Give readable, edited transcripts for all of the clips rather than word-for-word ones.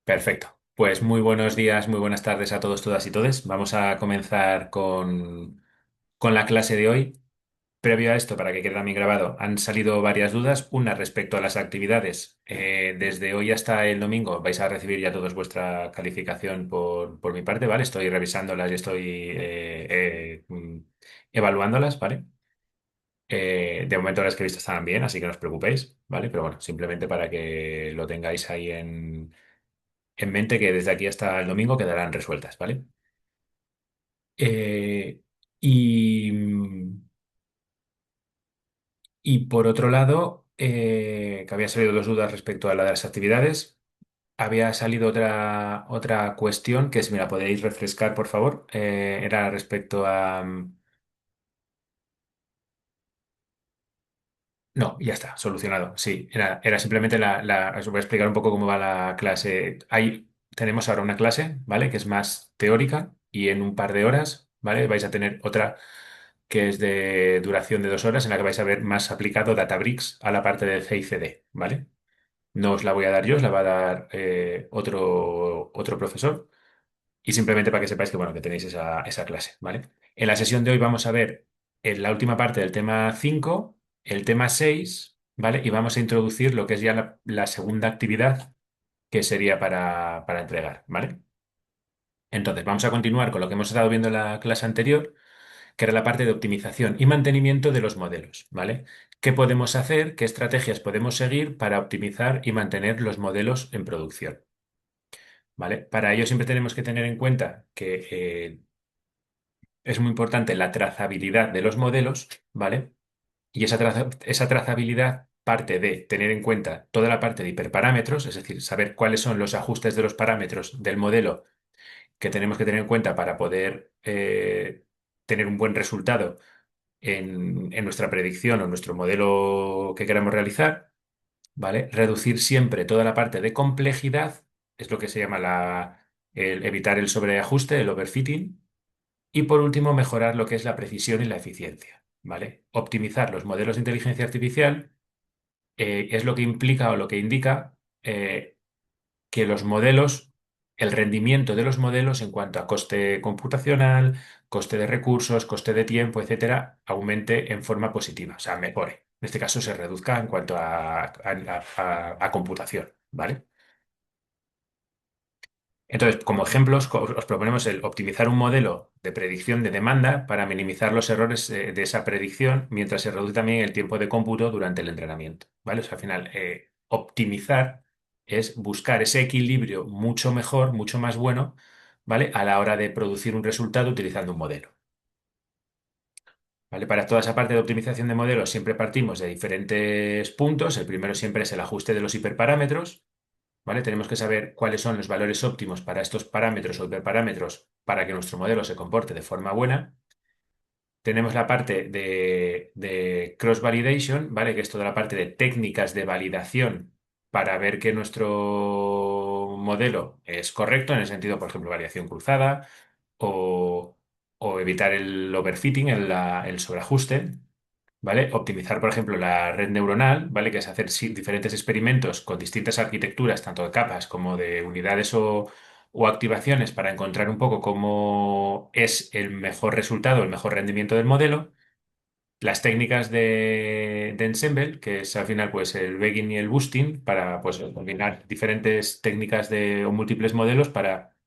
Perfecto. Pues muy buenos días, muy buenas tardes a todos, todas y todes. Vamos a comenzar con la clase de hoy. Previo a esto, para que quede también grabado, han salido varias dudas. Una respecto a las actividades. Desde hoy hasta el domingo vais a recibir ya todos vuestra calificación por mi parte, ¿vale? Estoy revisándolas y estoy evaluándolas, ¿vale? De momento las que he visto estaban bien, así que no os preocupéis, ¿vale? Pero bueno, simplemente para que lo tengáis ahí en mente que desde aquí hasta el domingo quedarán resueltas, ¿vale? Eh, y, y por otro lado, que había salido dos dudas respecto a la de las actividades, había salido otra cuestión que si me la podéis refrescar, por favor, era respecto a... No, ya está, solucionado. Sí, era simplemente os voy a explicar un poco cómo va la clase. Tenemos ahora una clase, ¿vale? Que es más teórica y en un par de horas, ¿vale? Vais a tener otra que es de duración de 2 horas en la que vais a ver más aplicado Databricks a la parte de C I C D, ¿vale? No os la voy a dar yo, os la va a dar otro profesor. Y simplemente para que sepáis que, bueno, que tenéis esa clase, ¿vale? En la sesión de hoy vamos a ver en la última parte del tema 5 el tema 6, ¿vale? Y vamos a introducir lo que es ya la segunda actividad que sería para entregar, ¿vale? Entonces, vamos a continuar con lo que hemos estado viendo en la clase anterior, que era la parte de optimización y mantenimiento de los modelos, ¿vale? ¿Qué podemos hacer? ¿Qué estrategias podemos seguir para optimizar y mantener los modelos en producción? ¿Vale? Para ello siempre tenemos que tener en cuenta que es muy importante la trazabilidad de los modelos, ¿vale? Y esa trazabilidad parte de tener en cuenta toda la parte de hiperparámetros, es decir, saber cuáles son los ajustes de los parámetros del modelo que tenemos que tener en cuenta para poder tener un buen resultado en nuestra predicción o en nuestro modelo que queramos realizar, ¿vale? Reducir siempre toda la parte de complejidad, es lo que se llama el evitar el sobreajuste, el overfitting. Y por último, mejorar lo que es la precisión y la eficiencia, ¿vale? Optimizar los modelos de inteligencia artificial es lo que implica o lo que indica que los modelos, el rendimiento de los modelos en cuanto a coste computacional, coste de recursos, coste de tiempo, etcétera, aumente en forma positiva, o sea, mejore. En este caso se reduzca en cuanto a computación, ¿vale? Entonces, como ejemplos, os proponemos el optimizar un modelo de predicción de demanda para minimizar los errores de esa predicción, mientras se reduce también el tiempo de cómputo durante el entrenamiento, ¿vale? O sea, al final, optimizar es buscar ese equilibrio mucho mejor, mucho más bueno, ¿vale? A la hora de producir un resultado utilizando un modelo, ¿vale? Para toda esa parte de optimización de modelos siempre partimos de diferentes puntos. El primero siempre es el ajuste de los hiperparámetros. ¿Vale? Tenemos que saber cuáles son los valores óptimos para estos parámetros o hiperparámetros para que nuestro modelo se comporte de forma buena. Tenemos la parte de cross-validation, ¿vale? Que es toda la parte de técnicas de validación para ver que nuestro modelo es correcto, en el sentido, por ejemplo, validación cruzada o, o evitar el overfitting, el sobreajuste. ¿Vale? Optimizar, por ejemplo, la red neuronal, ¿vale? Que es hacer diferentes experimentos con distintas arquitecturas, tanto de capas como de unidades o activaciones para encontrar un poco cómo es el mejor resultado, el mejor rendimiento del modelo. Las técnicas de Ensemble, que es al final pues el bagging y el boosting, para pues combinar diferentes técnicas o múltiples modelos para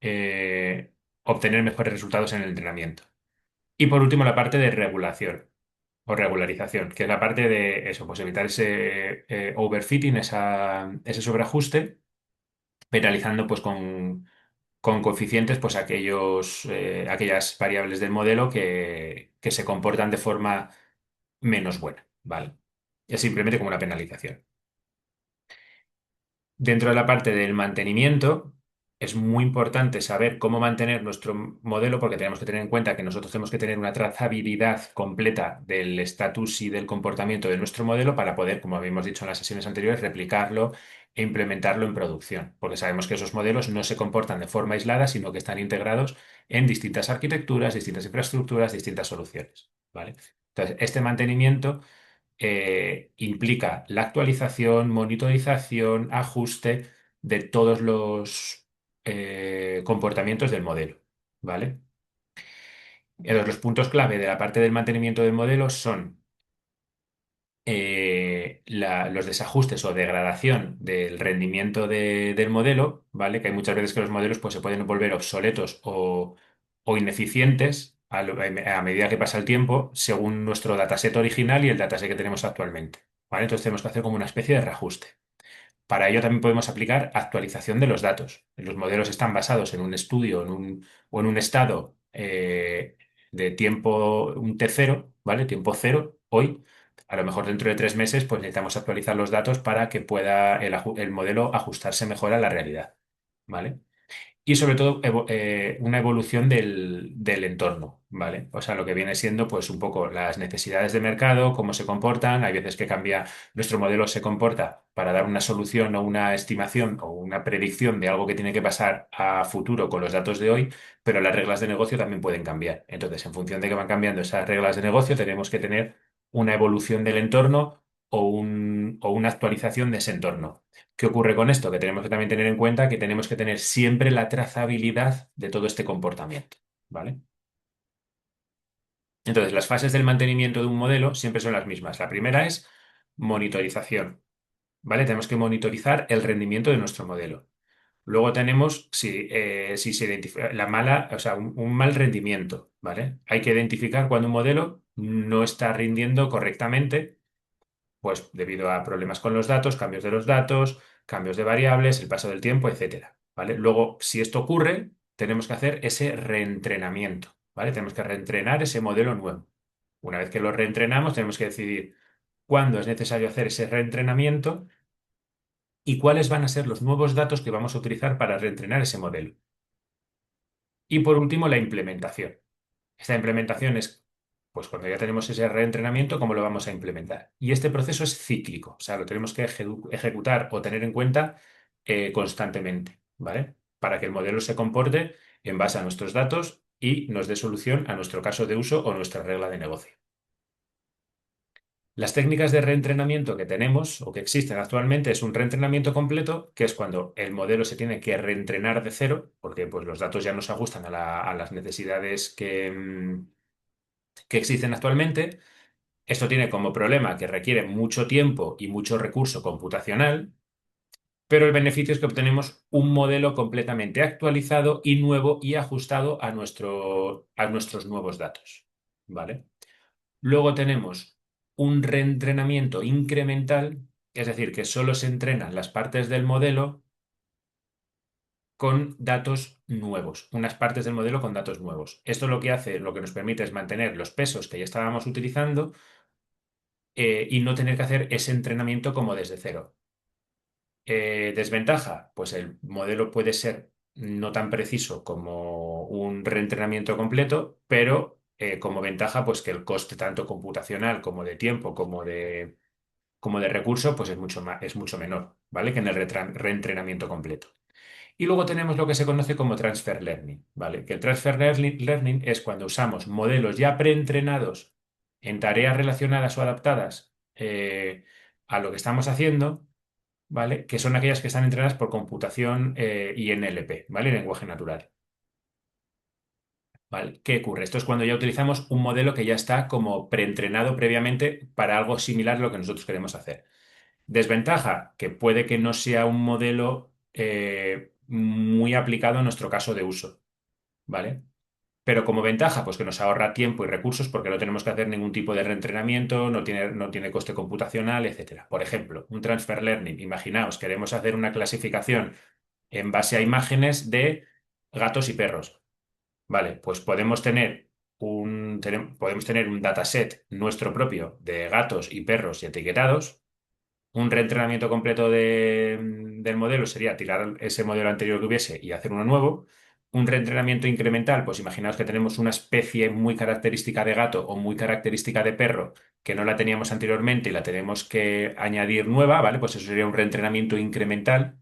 eh, obtener mejores resultados en el entrenamiento. Y por último, la parte de regulación o regularización, que es la parte de eso, pues evitar ese overfitting, ese sobreajuste, penalizando pues con coeficientes pues aquellas variables del modelo que se comportan de forma menos buena, ¿vale? Es simplemente como una penalización. Dentro de la parte del mantenimiento, es muy importante saber cómo mantener nuestro modelo porque tenemos que tener en cuenta que nosotros tenemos que tener una trazabilidad completa del estatus y del comportamiento de nuestro modelo para poder, como habíamos dicho en las sesiones anteriores, replicarlo e implementarlo en producción, porque sabemos que esos modelos no se comportan de forma aislada, sino que están integrados en distintas arquitecturas, distintas infraestructuras, distintas soluciones, ¿vale? Entonces, este mantenimiento implica la actualización, monitorización, ajuste. de todos los comportamientos del modelo, ¿vale? Entonces, los puntos clave de la parte del mantenimiento del modelo son los desajustes o degradación del rendimiento del modelo, ¿vale? Que hay muchas veces que los modelos pues, se pueden volver obsoletos o ineficientes a medida que pasa el tiempo, según nuestro dataset original y el dataset que tenemos actualmente, ¿vale? Entonces tenemos que hacer como una especie de reajuste. Para ello también podemos aplicar actualización de los datos. Los modelos están basados en un estudio o en un estado de tiempo, un T0, ¿vale? Tiempo cero, hoy. A lo mejor dentro de 3 meses, pues necesitamos actualizar los datos para que pueda el modelo ajustarse mejor a la realidad, ¿vale? Y sobre todo una evolución del entorno, ¿vale? O sea, lo que viene siendo pues un poco las necesidades de mercado, cómo se comportan. Hay veces que cambia, nuestro modelo se comporta para dar una solución o una estimación o una predicción de algo que tiene que pasar a futuro con los datos de hoy, pero las reglas de negocio también pueden cambiar. Entonces, en función de que van cambiando esas reglas de negocio, tenemos que tener una evolución del entorno o una actualización de ese entorno. ¿Qué ocurre con esto? Que tenemos que también tener en cuenta que tenemos que tener siempre la trazabilidad de todo este comportamiento, ¿vale? Entonces, las fases del mantenimiento de un modelo siempre son las mismas. La primera es monitorización, ¿vale? Tenemos que monitorizar el rendimiento de nuestro modelo. Luego tenemos si se identifica la mala, o sea, un mal rendimiento, ¿vale? Hay que identificar cuando un modelo no está rindiendo correctamente pues debido a problemas con los datos, cambios de los datos, cambios de variables, el paso del tiempo, etcétera, ¿vale? Luego, si esto ocurre, tenemos que hacer ese reentrenamiento, ¿vale? Tenemos que reentrenar ese modelo nuevo. Una vez que lo reentrenamos, tenemos que decidir cuándo es necesario hacer ese reentrenamiento y cuáles van a ser los nuevos datos que vamos a utilizar para reentrenar ese modelo. Y por último, la implementación. Esta implementación es, pues cuando ya tenemos ese reentrenamiento, ¿cómo lo vamos a implementar? Y este proceso es cíclico, o sea, lo tenemos que ejecutar o tener en cuenta constantemente, ¿vale? Para que el modelo se comporte en base a nuestros datos y nos dé solución a nuestro caso de uso o nuestra regla de negocio. Las técnicas de reentrenamiento que tenemos o que existen actualmente es un reentrenamiento completo, que es cuando el modelo se tiene que reentrenar de cero, porque pues, los datos ya no se ajustan a las necesidades que existen actualmente. Esto tiene como problema que requiere mucho tiempo y mucho recurso computacional, pero el beneficio es que obtenemos un modelo completamente actualizado y nuevo y ajustado a nuestros nuevos datos, ¿vale? Luego tenemos un reentrenamiento incremental, es decir, que solo se entrenan las partes del modelo con datos nuevos, unas partes del modelo con datos nuevos. Esto lo que hace, lo que nos permite es mantener los pesos que ya estábamos utilizando y no tener que hacer ese entrenamiento como desde cero. Desventaja, pues el modelo puede ser no tan preciso como un reentrenamiento completo, pero como ventaja, pues que el coste tanto computacional como de tiempo como de recurso, pues es mucho menor, ¿vale? Que en el reentrenamiento completo. Y luego tenemos lo que se conoce como transfer learning, ¿vale? Que el transfer learning es cuando usamos modelos ya preentrenados en tareas relacionadas o adaptadas a lo que estamos haciendo, ¿vale? Que son aquellas que están entrenadas por computación y NLP, ¿vale? Lenguaje natural, ¿vale? ¿Qué ocurre? Esto es cuando ya utilizamos un modelo que ya está como preentrenado previamente para algo similar a lo que nosotros queremos hacer. Desventaja, que puede que no sea un modelo muy aplicado a nuestro caso de uso, ¿vale? Pero como ventaja, pues que nos ahorra tiempo y recursos porque no tenemos que hacer ningún tipo de reentrenamiento, no tiene coste computacional, etcétera. Por ejemplo, un transfer learning. Imaginaos, queremos hacer una clasificación en base a imágenes de gatos y perros. Vale, pues podemos tener un dataset nuestro propio de gatos y perros y etiquetados. Un reentrenamiento completo del modelo sería tirar ese modelo anterior que hubiese y hacer uno nuevo. Un reentrenamiento incremental, pues imaginaos que tenemos una especie muy característica de gato o muy característica de perro que no la teníamos anteriormente y la tenemos que añadir nueva, ¿vale? Pues eso sería un reentrenamiento incremental,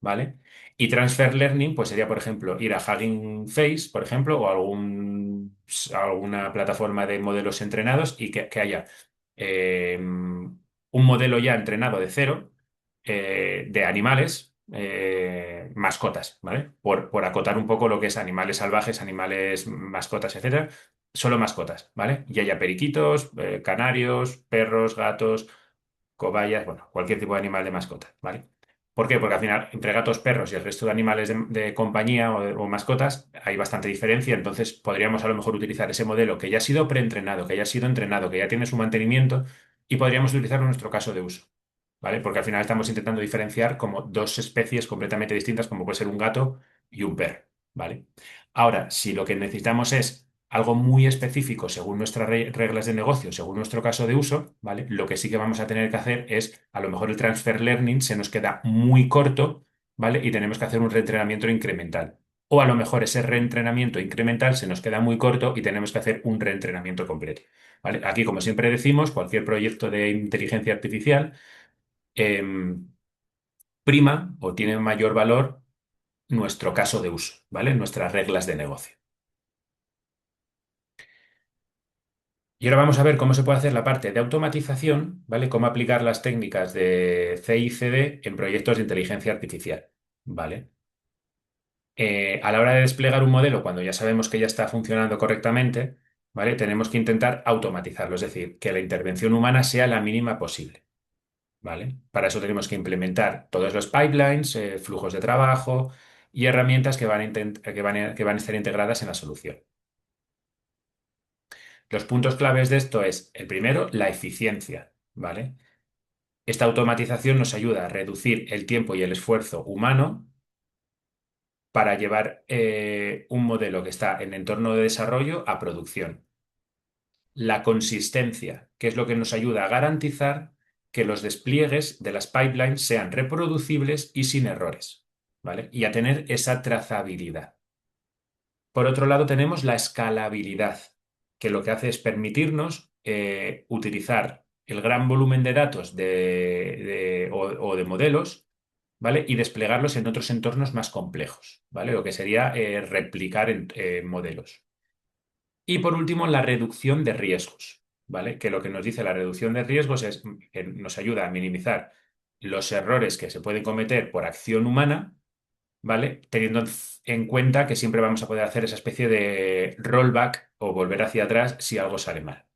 ¿vale? Y transfer learning, pues sería, por ejemplo, ir a Hugging Face, por ejemplo, o alguna plataforma de modelos entrenados y que haya un modelo ya entrenado de cero de animales. mascotas, ¿vale? Por acotar un poco lo que es animales salvajes, animales, mascotas, etcétera. Solo mascotas, ¿vale? Y haya periquitos, canarios, perros, gatos, cobayas, bueno, cualquier tipo de animal de mascota, ¿vale? ¿Por qué? Porque al final, entre gatos, perros y el resto de animales de compañía o mascotas, hay bastante diferencia, entonces podríamos a lo mejor utilizar ese modelo que ya ha sido preentrenado, que ya ha sido entrenado, que ya tiene su mantenimiento, y podríamos utilizarlo en nuestro caso de uso, ¿vale? Porque al final estamos intentando diferenciar como dos especies completamente distintas, como puede ser un gato y un perro, ¿vale? Ahora, si lo que necesitamos es algo muy específico según nuestras reglas de negocio, según nuestro caso de uso, ¿vale? Lo que sí que vamos a tener que hacer es, a lo mejor el transfer learning se nos queda muy corto, ¿vale? Y tenemos que hacer un reentrenamiento incremental. O a lo mejor ese reentrenamiento incremental se nos queda muy corto y tenemos que hacer un reentrenamiento completo, ¿vale? Aquí, como siempre decimos, cualquier proyecto de inteligencia artificial em, prima o tiene mayor valor nuestro caso de uso, ¿vale? Nuestras reglas de negocio. Y ahora vamos a ver cómo se puede hacer la parte de automatización, ¿vale? Cómo aplicar las técnicas de C I C D en proyectos de inteligencia artificial, ¿vale? A la hora de desplegar un modelo, cuando ya sabemos que ya está funcionando correctamente, ¿vale? Tenemos que intentar automatizarlo, es decir, que la intervención humana sea la mínima posible, ¿vale? Para eso tenemos que implementar todos los pipelines, flujos de trabajo y herramientas que van a, que van a estar integradas en la solución. Los puntos claves de esto es, el primero, la eficiencia, ¿vale? Esta automatización nos ayuda a reducir el tiempo y el esfuerzo humano para llevar un modelo que está en entorno de desarrollo a producción. La consistencia, que es lo que nos ayuda a garantizar que los despliegues de las pipelines sean reproducibles y sin errores, ¿vale? Y a tener esa trazabilidad. Por otro lado, tenemos la escalabilidad, que lo que hace es permitirnos utilizar el gran volumen de datos o de modelos, ¿vale? Y desplegarlos en otros entornos más complejos, ¿vale? Lo que sería replicar modelos. Y por último, la reducción de riesgos, ¿vale? Que lo que nos dice la reducción de riesgos es que nos ayuda a minimizar los errores que se pueden cometer por acción humana, ¿vale? Teniendo en cuenta que siempre vamos a poder hacer esa especie de rollback o volver hacia atrás si algo sale mal.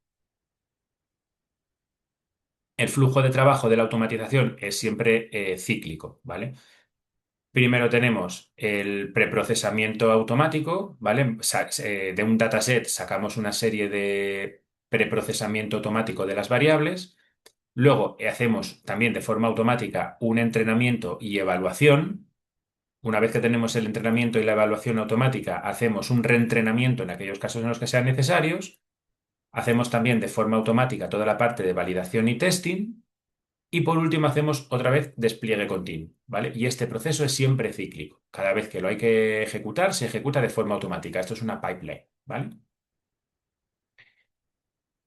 El flujo de trabajo de la automatización es siempre cíclico, ¿vale? Primero tenemos el preprocesamiento automático, ¿vale? De un dataset sacamos una serie de preprocesamiento automático de las variables. Luego hacemos también de forma automática un entrenamiento y evaluación. Una vez que tenemos el entrenamiento y la evaluación automática, hacemos un reentrenamiento en aquellos casos en los que sean necesarios. Hacemos también de forma automática toda la parte de validación y testing. Y por último, hacemos otra vez despliegue continuo, ¿vale? Y este proceso es siempre cíclico. Cada vez que lo hay que ejecutar, se ejecuta de forma automática. Esto es una pipeline, ¿vale?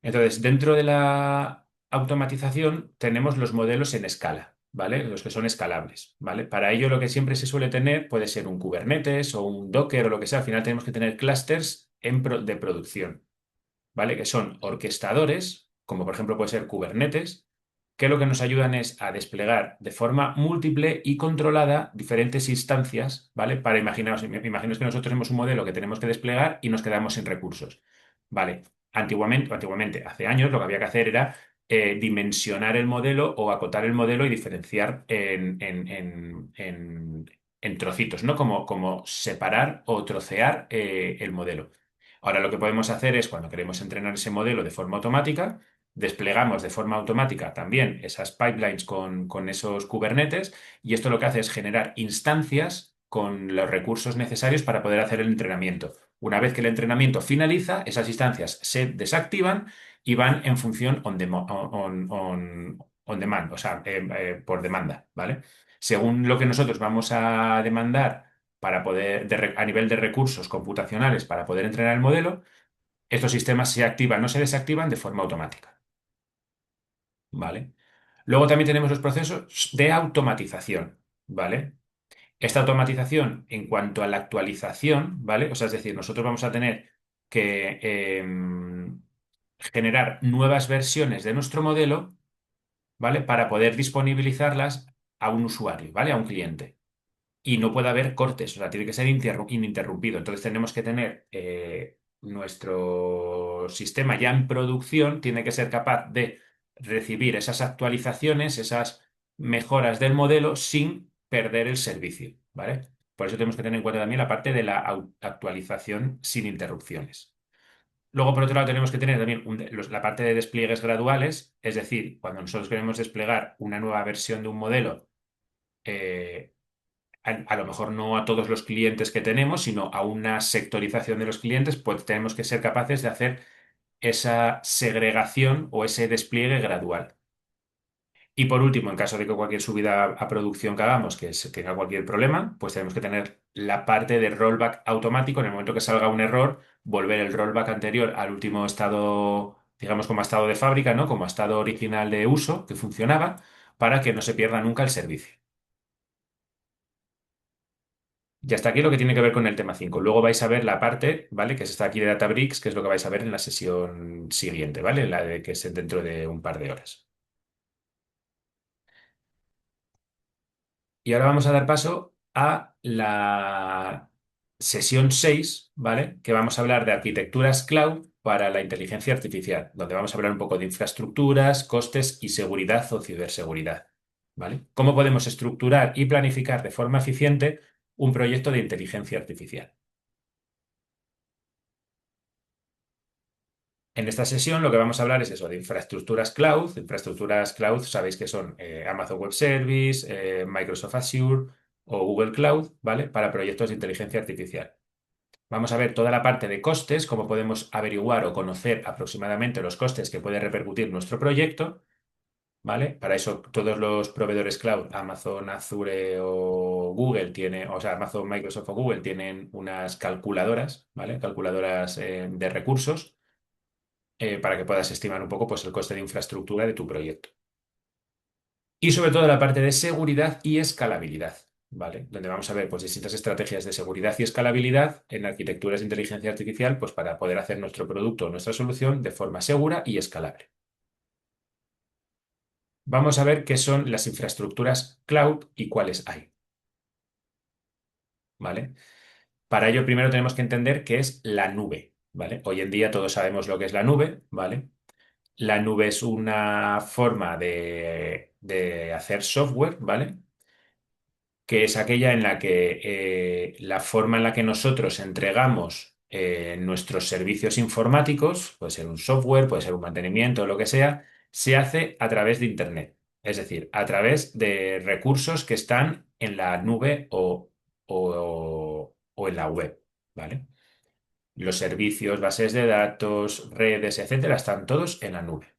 Entonces, dentro de la automatización tenemos los modelos en escala, ¿vale? Los que son escalables, ¿vale? Para ello lo que siempre se suele tener puede ser un Kubernetes o un Docker o lo que sea. Al final tenemos que tener clusters de producción, ¿vale? Que son orquestadores, como por ejemplo puede ser Kubernetes, que lo que nos ayudan es a desplegar de forma múltiple y controlada diferentes instancias, ¿vale? Para imaginaos que nosotros tenemos un modelo que tenemos que desplegar y nos quedamos sin recursos, ¿vale? Antiguamente, hace años, lo que había que hacer era dimensionar el modelo o acotar el modelo y diferenciar en trocitos, ¿no? Como separar o trocear el modelo. Ahora lo que podemos hacer es, cuando queremos entrenar ese modelo de forma automática, desplegamos de forma automática también esas pipelines con esos Kubernetes y esto lo que hace es generar instancias con los recursos necesarios para poder hacer el entrenamiento. Una vez que el entrenamiento finaliza, esas instancias se desactivan y van en función on demand, o sea, por demanda, ¿vale? Según lo que nosotros vamos a demandar para poder, a nivel de recursos computacionales para poder entrenar el modelo, estos sistemas se activan, no se desactivan de forma automática, ¿vale? Luego también tenemos los procesos de automatización, ¿vale? Esta automatización en cuanto a la actualización, ¿vale? O sea, es decir, nosotros vamos a tener que generar nuevas versiones de nuestro modelo, ¿vale? Para poder disponibilizarlas a un usuario, ¿vale? A un cliente. y no puede haber cortes, o sea, tiene que ser ininterrumpido. Entonces tenemos que tener nuestro sistema ya en producción, tiene que ser capaz de recibir esas actualizaciones, esas mejoras del modelo sin perder el servicio, ¿vale? Por eso tenemos que tener en cuenta también la parte de la actualización sin interrupciones. Luego, por otro lado, tenemos que tener también la parte de despliegues graduales, es decir, cuando nosotros queremos desplegar una nueva versión de un modelo, eh, a lo mejor no a todos los clientes que tenemos, sino a una sectorización de los clientes, pues tenemos que ser capaces de hacer esa segregación o ese despliegue gradual. Y por último, en caso de que cualquier subida a producción que hagamos tenga cualquier problema, pues tenemos que tener la parte de rollback automático. En el momento que salga un error, volver el rollback anterior al último estado, digamos como estado de fábrica, ¿no? Como estado original de uso que funcionaba, para que no se pierda nunca el servicio. Ya está aquí lo que tiene que ver con el tema 5. Luego vais a ver la parte, ¿vale? Que está aquí de Databricks, que es lo que vais a ver en la sesión siguiente, ¿vale? La de que es dentro de un par de horas. Y ahora vamos a dar paso a la sesión 6, ¿vale? Que vamos a hablar de arquitecturas cloud para la inteligencia artificial, donde vamos a hablar un poco de infraestructuras, costes y seguridad o ciberseguridad, ¿vale? ¿Cómo podemos estructurar y planificar de forma eficiente un proyecto de inteligencia artificial? En esta sesión lo que vamos a hablar es eso, de infraestructuras cloud. Infraestructuras cloud, sabéis que son Amazon Web Service, Microsoft Azure o Google Cloud, ¿vale? Para proyectos de inteligencia artificial. Vamos a ver toda la parte de costes, cómo podemos averiguar o conocer aproximadamente los costes que puede repercutir nuestro proyecto, ¿vale? Para eso todos los proveedores cloud, Amazon, Azure o Google o sea, Amazon, Microsoft o Google tienen unas calculadoras, ¿vale? Calculadoras de recursos para que puedas estimar un poco pues, el coste de infraestructura de tu proyecto. Y sobre todo la parte de seguridad y escalabilidad, ¿vale? Donde vamos a ver pues, distintas estrategias de seguridad y escalabilidad en arquitecturas de inteligencia artificial pues, para poder hacer nuestro producto o nuestra solución de forma segura y escalable. Vamos a ver qué son las infraestructuras cloud y cuáles hay, ¿vale? Para ello primero tenemos que entender qué es la nube, ¿vale? Hoy en día todos sabemos lo que es la nube, ¿vale? La nube es una forma de hacer software, ¿vale? Que es aquella en la que la forma en la que nosotros entregamos nuestros servicios informáticos, puede ser un software, puede ser un mantenimiento, lo que sea, se hace a través de Internet. Es decir, a través de recursos que están en la nube o en la web, ¿vale? Los servicios, bases de datos, redes, etcétera, están todos en la nube.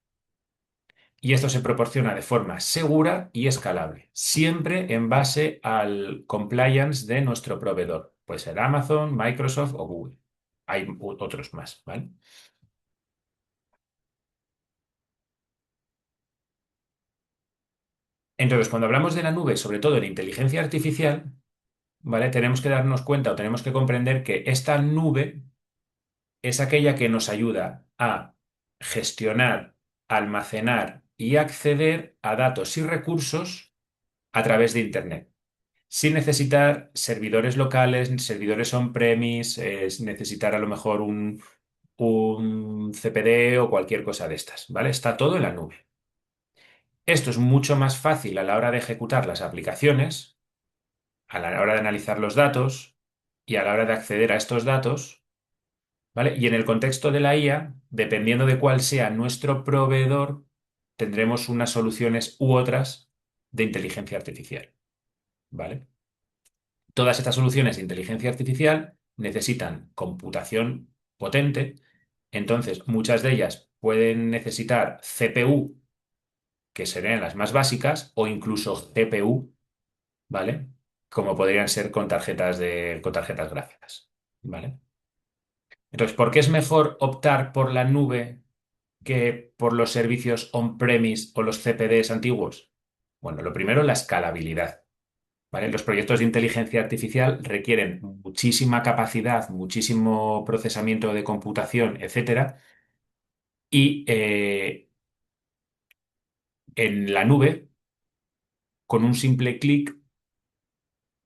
Y esto se proporciona de forma segura y escalable, siempre en base al compliance de nuestro proveedor. Puede ser Amazon, Microsoft o Google. Hay otros más, ¿vale? Entonces, cuando hablamos de la nube, sobre todo en inteligencia artificial, ¿vale? Tenemos que darnos cuenta o tenemos que comprender que esta nube es aquella que nos ayuda a gestionar, almacenar y acceder a datos y recursos a través de Internet, sin necesitar servidores locales, servidores on-premise, es necesitar a lo mejor un CPD o cualquier cosa de estas, ¿vale? Está todo en la nube. Esto es mucho más fácil a la hora de ejecutar las aplicaciones, a la hora de analizar los datos y a la hora de acceder a estos datos, ¿vale? Y en el contexto de la IA, dependiendo de cuál sea nuestro proveedor, tendremos unas soluciones u otras de inteligencia artificial, ¿vale? Todas estas soluciones de inteligencia artificial necesitan computación potente, entonces muchas de ellas pueden necesitar CPU, que serían las más básicas, o incluso GPU, ¿vale? Como podrían ser con tarjetas gráficas, ¿vale? Entonces, ¿por qué es mejor optar por la nube que por los servicios on-premise o los CPDs antiguos? Bueno, lo primero, la escalabilidad. ¿Vale? Los proyectos de inteligencia artificial requieren muchísima capacidad, muchísimo procesamiento de computación, etcétera, y en la nube, con un simple clic,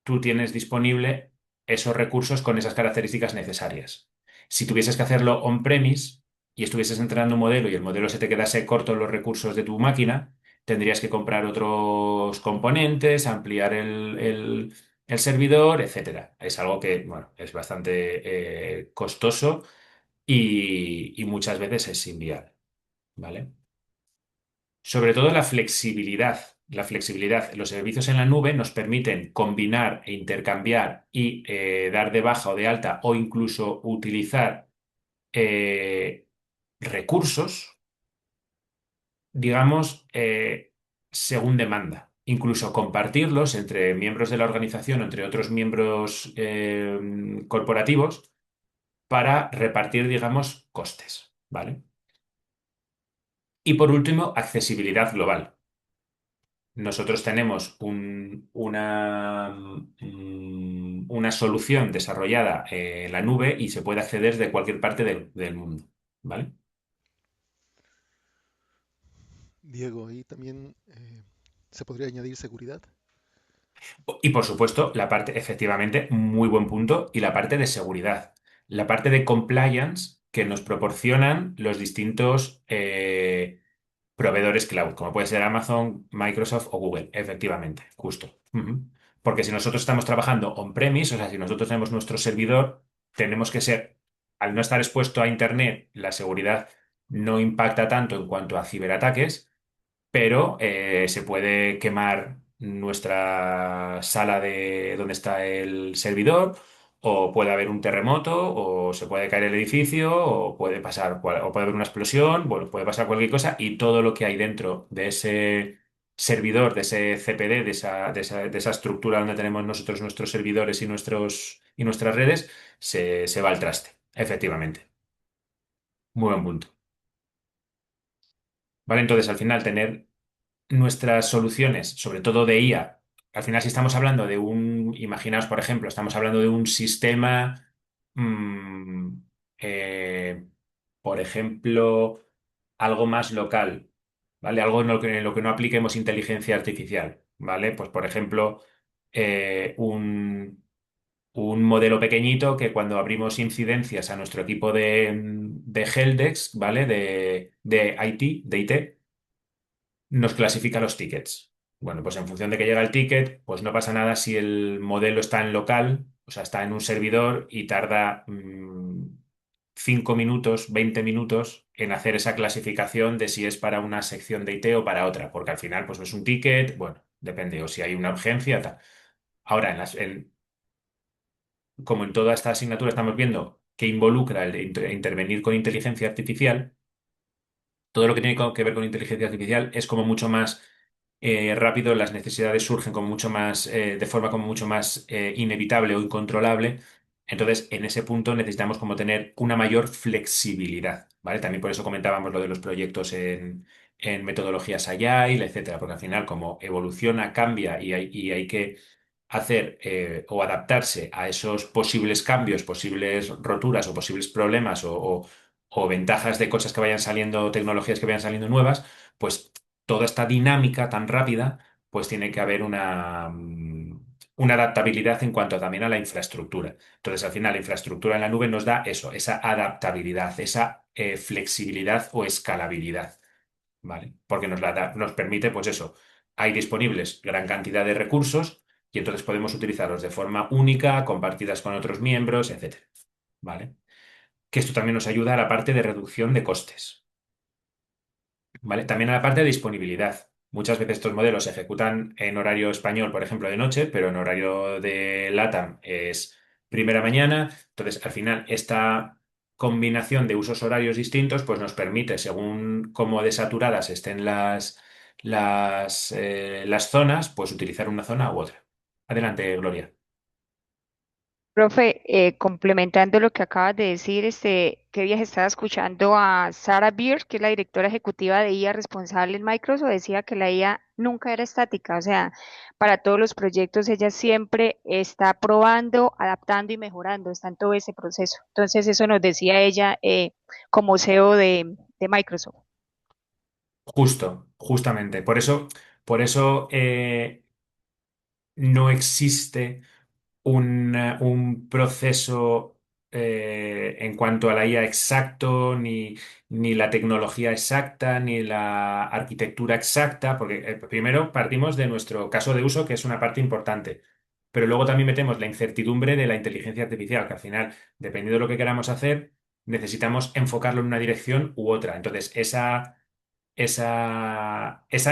tú tienes disponible esos recursos con esas características necesarias. Si tuvieses que hacerlo on-premise y estuvieses entrenando un modelo y el modelo se te quedase corto en los recursos de tu máquina, tendrías que comprar otros componentes, ampliar el servidor, etcétera. Es algo que, bueno, es bastante costoso y muchas veces es inviable, ¿vale? Sobre todo la flexibilidad. La flexibilidad. Los servicios en la nube nos permiten combinar e intercambiar y dar de baja o de alta o incluso utilizar recursos, digamos, según demanda. Incluso compartirlos entre miembros de la organización o entre otros miembros corporativos para repartir, digamos, costes, ¿vale? Y por último, accesibilidad global. Nosotros tenemos una solución desarrollada en la nube y se puede acceder de cualquier parte del mundo, ¿vale? Diego, ahí también se podría añadir seguridad. Y por supuesto, la parte, efectivamente, muy buen punto, y la parte de seguridad. La parte de compliance que nos proporcionan los distintos proveedores cloud, como puede ser Amazon, Microsoft o Google, efectivamente, justo. Ujú. Porque si nosotros estamos trabajando on-premise, o sea, si nosotros tenemos nuestro servidor, tenemos que ser, al no estar expuesto a Internet, la seguridad no impacta tanto en cuanto a ciberataques, pero se puede quemar nuestra sala de donde está el servidor, o puede haber un terremoto, o se puede caer el edificio, o puede pasar, o puede haber una explosión, bueno, puede pasar cualquier cosa, y todo lo que hay dentro de ese servidor, de ese CPD, de esa estructura donde tenemos nosotros nuestros servidores y nuestras redes, se va al traste, efectivamente. Muy buen punto. ¿Vale? Entonces, al final, tener nuestras soluciones, sobre todo de IA, al final si estamos hablando de imaginaos por ejemplo, estamos hablando de un sistema, mm, eh, por ejemplo, algo más local, ¿vale? Algo en lo que no apliquemos inteligencia artificial, ¿vale? Pues por ejemplo, un modelo pequeñito que cuando abrimos incidencias a nuestro equipo de Helpdesk, ¿vale? De IT, de IT, nos clasifica los tickets. Bueno, pues en función de que llega el ticket, pues no pasa nada si el modelo está en local, o sea, está en un servidor y tarda 5 minutos, 20 minutos en hacer esa clasificación de si es para una sección de IT o para otra, porque al final, pues es un ticket, bueno, depende, o si hay una urgencia, tal. Ahora, como en toda esta asignatura estamos viendo que involucra el de intervenir con inteligencia artificial, todo lo que tiene que ver con inteligencia artificial es como mucho más rápido, las necesidades surgen como mucho más, de forma como mucho más inevitable o incontrolable. Entonces, en ese punto necesitamos como tener una mayor flexibilidad, ¿vale? También por eso comentábamos lo de los proyectos en metodologías Agile, etcétera, porque al final como evoluciona, cambia y hay que hacer o adaptarse a esos posibles cambios, posibles roturas o posibles problemas o ventajas de cosas que vayan saliendo, tecnologías que vayan saliendo nuevas, pues toda esta dinámica tan rápida, pues tiene que haber una adaptabilidad en cuanto también a la infraestructura. Entonces, al final, la infraestructura en la nube nos da eso, esa adaptabilidad, esa flexibilidad o escalabilidad, ¿vale? Porque nos permite, pues eso, hay disponibles gran cantidad de recursos y entonces podemos utilizarlos de forma única, compartidas con otros miembros, etcétera, ¿vale? Que esto también nos ayuda a la parte de reducción de costes, ¿vale? También a la parte de disponibilidad. Muchas veces estos modelos se ejecutan en horario español, por ejemplo, de noche, pero en horario de LATAM es primera mañana. Entonces, al final, esta combinación de usos horarios distintos, pues nos permite, según cómo desaturadas estén las zonas, pues utilizar una zona u otra. Adelante, Gloria. Profe, complementando lo que acabas de decir, ¿qué días estaba escuchando a Sarah Beer, que es la directora ejecutiva de IA responsable en Microsoft? Decía que la IA nunca era estática, o sea, para todos los proyectos ella siempre está probando, adaptando y mejorando, está en todo ese proceso. Entonces, eso nos decía ella como CEO de Microsoft. Justamente. Por eso no existe. un proceso en cuanto a la IA exacto, ni la tecnología exacta, ni la arquitectura exacta, porque primero partimos de nuestro caso de uso, que es una parte importante, pero luego también metemos la incertidumbre de la inteligencia artificial, que al final, dependiendo de lo que queramos hacer, necesitamos enfocarlo en una dirección u otra. Entonces, esa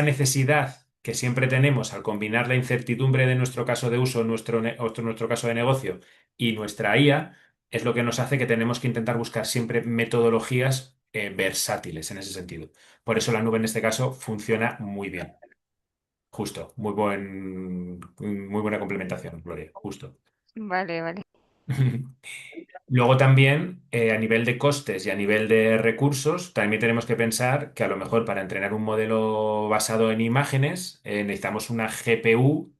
necesidad que siempre tenemos al combinar la incertidumbre de nuestro caso de uso, nuestro caso de negocio y nuestra IA, es lo que nos hace que tenemos que intentar buscar siempre metodologías versátiles en ese sentido. Por eso la nube en este caso funciona muy bien. Justo. Muy buena complementación, Gloria. Justo. Vale, vale. Luego también, a nivel de costes y a nivel de recursos, también tenemos que pensar que a lo mejor para entrenar un modelo basado en imágenes necesitamos una GPU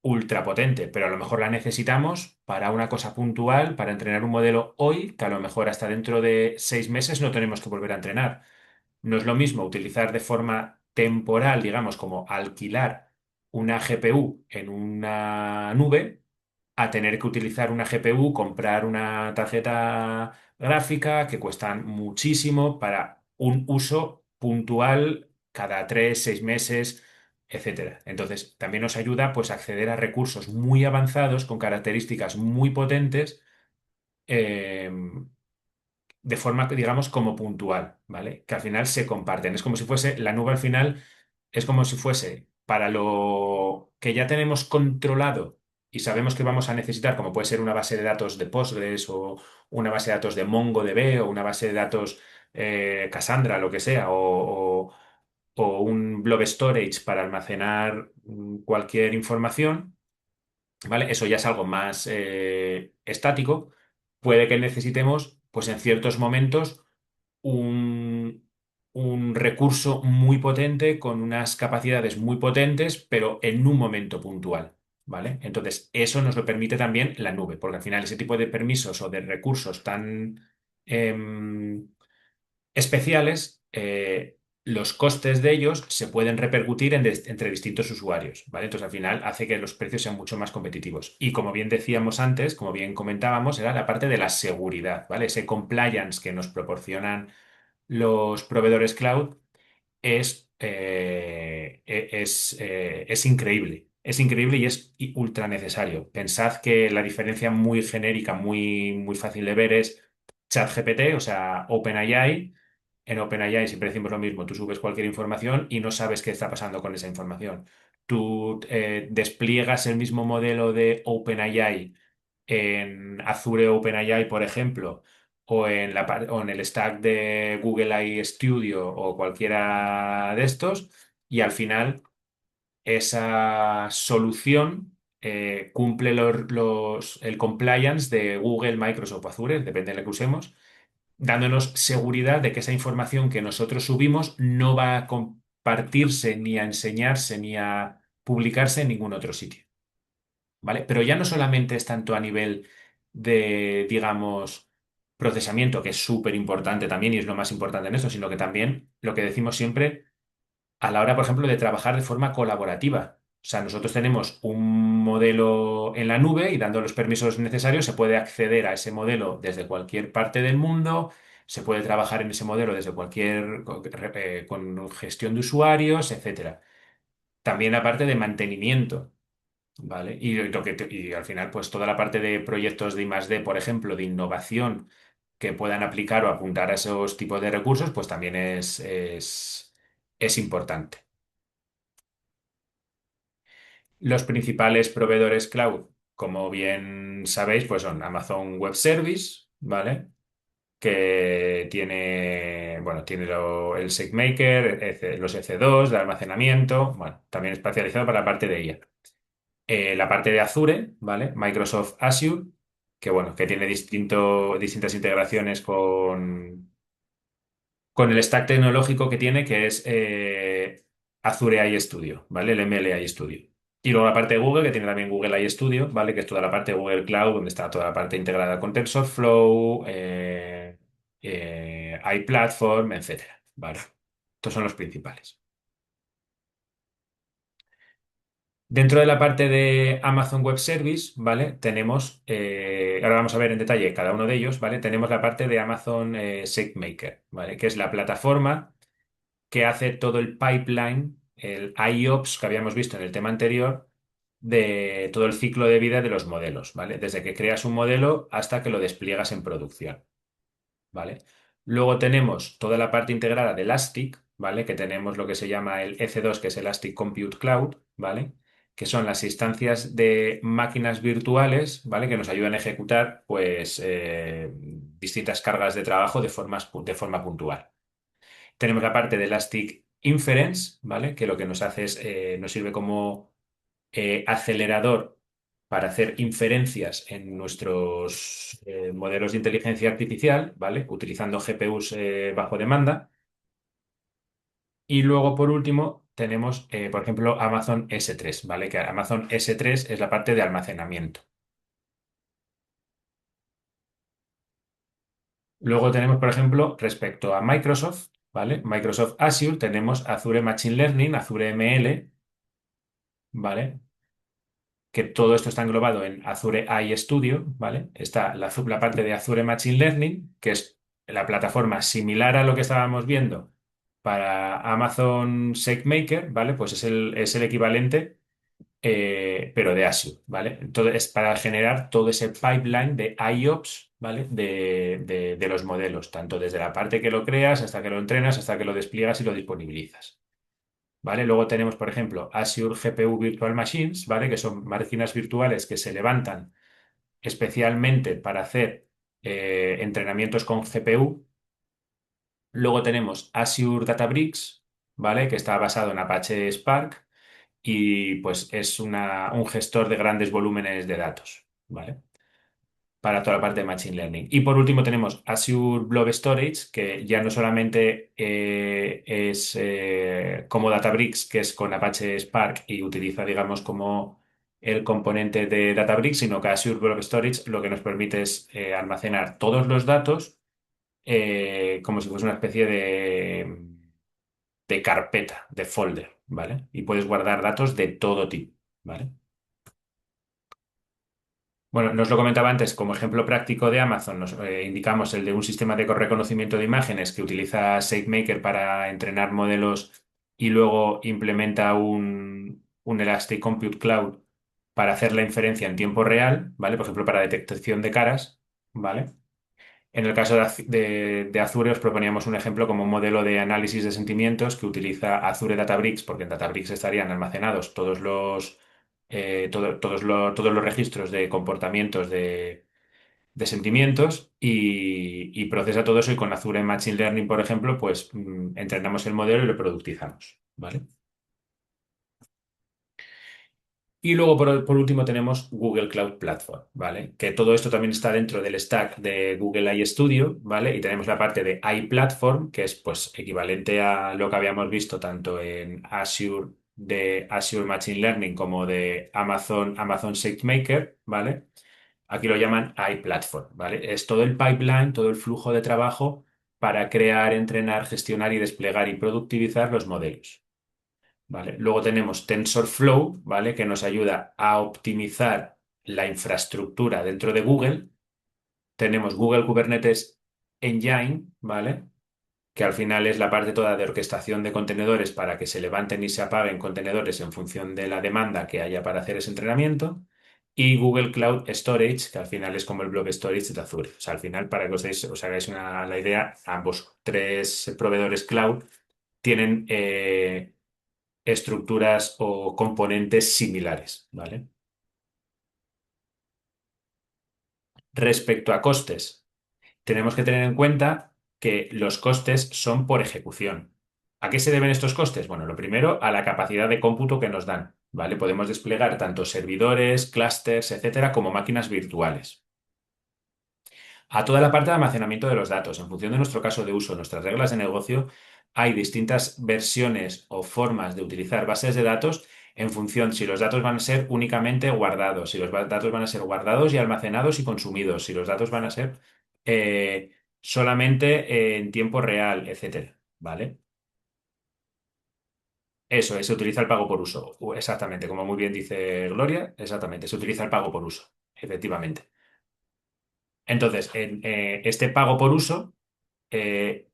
ultra potente, pero a lo mejor la necesitamos para una cosa puntual, para entrenar un modelo hoy, que a lo mejor hasta dentro de 6 meses no tenemos que volver a entrenar. No es lo mismo utilizar de forma temporal, digamos, como alquilar una GPU en una nube, a tener que utilizar una GPU, comprar una tarjeta gráfica que cuestan muchísimo para un uso puntual cada 3, 6 meses, etcétera. Entonces, también nos ayuda pues a acceder a recursos muy avanzados con características muy potentes. De forma, digamos, como puntual, ¿vale? Que al final se comparten. Es como si fuese, la nube al final es como si fuese para lo que ya tenemos controlado y sabemos que vamos a necesitar, como puede ser una base de datos de Postgres o una base de datos de MongoDB o una base de datos Cassandra, lo que sea, o un blob storage para almacenar cualquier información. ¿Vale? Eso ya es algo más estático. Puede que necesitemos, pues en ciertos momentos, un, un recurso muy potente con unas capacidades muy potentes, pero en un momento puntual. ¿Vale? Entonces, eso nos lo permite también la nube, porque al final ese tipo de permisos o de recursos tan em, especiales, los costes de ellos se pueden repercutir entre distintos usuarios, ¿vale? Entonces, al final hace que los precios sean mucho más competitivos. Y como bien decíamos antes, como bien comentábamos, era la parte de la seguridad, ¿vale? Ese compliance que nos proporcionan los proveedores cloud es increíble. Es increíble y es ultra necesario. Pensad que la diferencia muy genérica, muy fácil de ver es ChatGPT, o sea, OpenAI. En OpenAI siempre decimos lo mismo, tú subes cualquier información y no sabes qué está pasando con esa información. Tú despliegas el mismo modelo de OpenAI en Azure OpenAI, por ejemplo, o en el stack de Google AI Studio o cualquiera de estos, y al final esa solución cumple el compliance de Google, Microsoft o Azure, depende de lo que usemos, dándonos seguridad de que esa información que nosotros subimos no va a compartirse, ni a enseñarse, ni a publicarse en ningún otro sitio. ¿Vale? Pero ya no solamente es tanto a nivel de, digamos, procesamiento, que es súper importante también y es lo más importante en esto, sino que también lo que decimos siempre a la hora, por ejemplo, de trabajar de forma colaborativa. O sea, nosotros tenemos un modelo en la nube y dando los permisos necesarios se puede acceder a ese modelo desde cualquier parte del mundo, se puede trabajar en ese modelo desde con gestión de usuarios, etcétera. También la parte de mantenimiento. ¿Vale? Y al final, pues toda la parte de proyectos de I+D, por ejemplo, de innovación que puedan aplicar o apuntar a esos tipos de recursos, pues también es importante. Los principales proveedores cloud, como bien sabéis, pues son Amazon Web Service, ¿vale? Que tiene el SageMaker, los EC2 de almacenamiento, bueno, también especializado para la parte de IA. La parte de Azure, ¿vale? Microsoft Azure, que bueno, que tiene distintas integraciones con el stack tecnológico que tiene, que es Azure AI Studio, ¿vale? El ML AI Studio. Y luego la parte de Google, que tiene también Google AI Studio, ¿vale? Que es toda la parte de Google Cloud, donde está toda la parte integrada con TensorFlow, iPlatform, etcétera, ¿vale? Estos son los principales. Dentro de la parte de Amazon Web Service, ¿vale? Tenemos, ahora vamos a ver en detalle cada uno de ellos, ¿vale? Tenemos la parte de Amazon SageMaker, ¿vale? Que es la plataforma que hace todo el pipeline, el IOPS que habíamos visto en el tema anterior, de todo el ciclo de vida de los modelos, ¿vale? Desde que creas un modelo hasta que lo despliegas en producción. ¿Vale? Luego tenemos toda la parte integrada de Elastic, ¿vale? Que tenemos lo que se llama el EC2, que es Elastic Compute Cloud, ¿vale? Que son las instancias de máquinas virtuales, ¿vale? Que nos ayudan a ejecutar, pues, distintas cargas de trabajo de forma puntual. Tenemos la parte de Elastic Inference, ¿vale? Que lo que nos hace es, nos sirve como acelerador para hacer inferencias en nuestros modelos de inteligencia artificial, ¿vale? Utilizando GPUs bajo demanda. Y luego, por último, tenemos, por ejemplo, Amazon S3, ¿vale? Que Amazon S3 es la parte de almacenamiento. Luego tenemos, por ejemplo, respecto a Microsoft, ¿vale? Microsoft Azure, tenemos Azure Machine Learning, Azure ML, ¿vale? Que todo esto está englobado en Azure AI Studio, ¿vale? Está la parte de Azure Machine Learning, que es la plataforma similar a lo que estábamos viendo para Amazon SageMaker, ¿vale? Pues es el equivalente, pero de Azure, ¿vale? Entonces, es para generar todo ese pipeline de IOPS, ¿vale? De los modelos, tanto desde la parte que lo creas hasta que lo entrenas, hasta que lo despliegas y lo disponibilizas. ¿Vale? Luego tenemos, por ejemplo, Azure GPU Virtual Machines, ¿vale? Que son máquinas virtuales que se levantan especialmente para hacer entrenamientos con GPU. Luego tenemos Azure Databricks, ¿vale? Que está basado en Apache Spark y pues es un gestor de grandes volúmenes de datos, ¿vale? Para toda la parte de Machine Learning. Y por último tenemos Azure Blob Storage, que ya no solamente es como Databricks, que es con Apache Spark y utiliza, digamos, como el componente de Databricks, sino que Azure Blob Storage lo que nos permite es almacenar todos los datos como si fuese una especie de carpeta, de folder, ¿vale? Y puedes guardar datos de todo tipo, ¿vale? Bueno, nos lo comentaba antes, como ejemplo práctico de Amazon, nos indicamos el de un sistema de reconocimiento de imágenes que utiliza SageMaker para entrenar modelos y luego implementa un Elastic Compute Cloud para hacer la inferencia en tiempo real, ¿vale? Por ejemplo, para detección de caras, ¿vale? En el caso de Azure os proponíamos un ejemplo como un modelo de análisis de sentimientos que utiliza Azure Databricks, porque en Databricks estarían almacenados todos los registros de comportamientos de sentimientos y procesa todo eso y con Azure Machine Learning, por ejemplo, pues entrenamos el modelo y lo productizamos, ¿vale? Y luego, por último, tenemos Google Cloud Platform, ¿vale? Que todo esto también está dentro del stack de Google I Studio, ¿vale? Y tenemos la parte de iPlatform, que es pues equivalente a lo que habíamos visto tanto en Azure de Azure Machine Learning como de Amazon SageMaker, ¿vale? Aquí lo llaman iPlatform, ¿vale? Es todo el pipeline, todo el flujo de trabajo para crear, entrenar, gestionar y desplegar y productivizar los modelos. ¿Vale? Luego tenemos TensorFlow, ¿vale? Que nos ayuda a optimizar la infraestructura dentro de Google. Tenemos Google Kubernetes Engine, ¿vale? Que al final es la parte toda de orquestación de contenedores para que se levanten y se apaguen contenedores en función de la demanda que haya para hacer ese entrenamiento. Y Google Cloud Storage, que al final es como el blob storage de Azure. O sea, al final, para que os hagáis la idea, ambos tres proveedores cloud tienen estructuras o componentes similares, ¿vale? Respecto a costes, tenemos que tener en cuenta que los costes son por ejecución. ¿A qué se deben estos costes? Bueno, lo primero, a la capacidad de cómputo que nos dan, ¿vale? Podemos desplegar tanto servidores, clústeres, etcétera, como máquinas virtuales. A toda la parte de almacenamiento de los datos. En función de nuestro caso de uso, nuestras reglas de negocio, hay distintas versiones o formas de utilizar bases de datos en función si los datos van a ser únicamente guardados, si los datos van a ser guardados y almacenados y consumidos, si los datos van a ser solamente en tiempo real, etcétera. ¿Vale? Eso es, se utiliza el pago por uso. Exactamente, como muy bien dice Gloria, exactamente, se utiliza el pago por uso, efectivamente. Entonces, este pago por uso eh,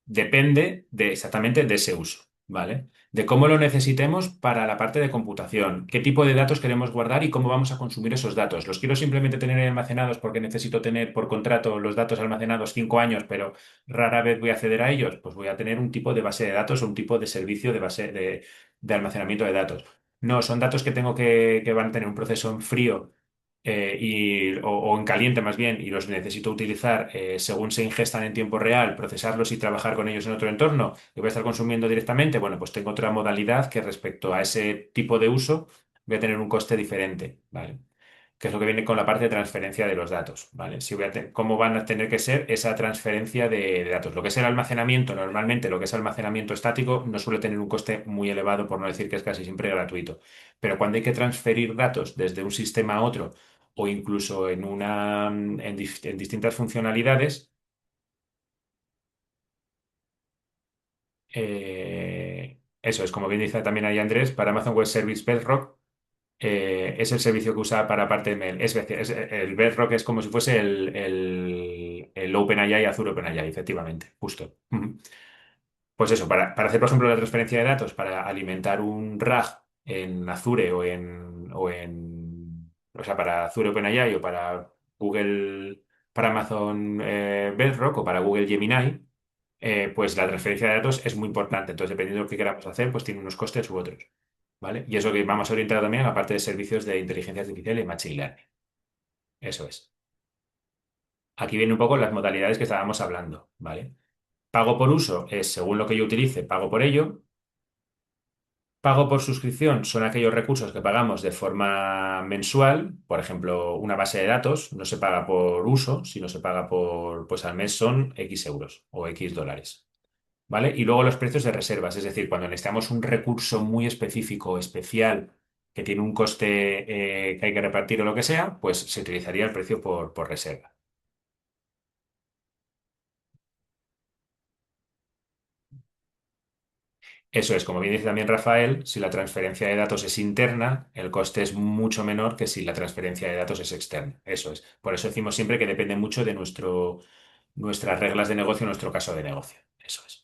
depende de exactamente de ese uso, ¿vale? De cómo lo necesitemos para la parte de computación, qué tipo de datos queremos guardar y cómo vamos a consumir esos datos. ¿Los quiero simplemente tener ahí almacenados porque necesito tener por contrato los datos almacenados 5 años, pero rara vez voy a acceder a ellos? Pues voy a tener un tipo de base de datos o un tipo de servicio de base de almacenamiento de datos. No, son datos que tengo que van a tener un proceso en frío o en caliente más bien, y los necesito utilizar según se ingestan en tiempo real, procesarlos y trabajar con ellos en otro entorno, y voy a estar consumiendo directamente, bueno, pues tengo otra modalidad que respecto a ese tipo de uso voy a tener un coste diferente, ¿vale? Que es lo que viene con la parte de transferencia de los datos, ¿vale? Si cómo van a tener que ser esa transferencia de datos. Lo que es el almacenamiento, normalmente lo que es almacenamiento estático no suele tener un coste muy elevado, por no decir que es casi siempre gratuito. Pero cuando hay que transferir datos desde un sistema a otro, o incluso en distintas funcionalidades, eso es, como bien dice también ahí Andrés, para Amazon Web Service Bedrock es el servicio que usa para parte de mail. El Bedrock es como si fuese el OpenAI, Azure OpenAI, efectivamente, justo. Ujú. Pues eso, para hacer, por ejemplo, la transferencia de datos, para alimentar un RAG en Azure o sea, para Azure OpenAI o para Google, para Amazon Bedrock o para Google Gemini, pues la transferencia de datos es muy importante. Entonces, dependiendo de lo que queramos hacer, pues tiene unos costes u otros. ¿Vale? Y eso que vamos orientado también a la parte de servicios de inteligencia artificial y machine learning. Eso es. Aquí vienen un poco las modalidades que estábamos hablando, ¿vale? Pago por uso es según lo que yo utilice, pago por ello. Pago por suscripción son aquellos recursos que pagamos de forma mensual. Por ejemplo, una base de datos no se paga por uso, sino se paga pues al mes son X euros o X dólares. ¿Vale? Y luego los precios de reservas, es decir, cuando necesitamos un recurso muy específico, especial, que tiene un coste que hay que repartir o lo que sea, pues se utilizaría el precio por reserva. Eso es, como bien dice también Rafael, si la transferencia de datos es interna, el coste es mucho menor que si la transferencia de datos es externa. Eso es. Por eso decimos siempre que depende mucho de nuestras reglas de negocio, nuestro caso de negocio. Eso es.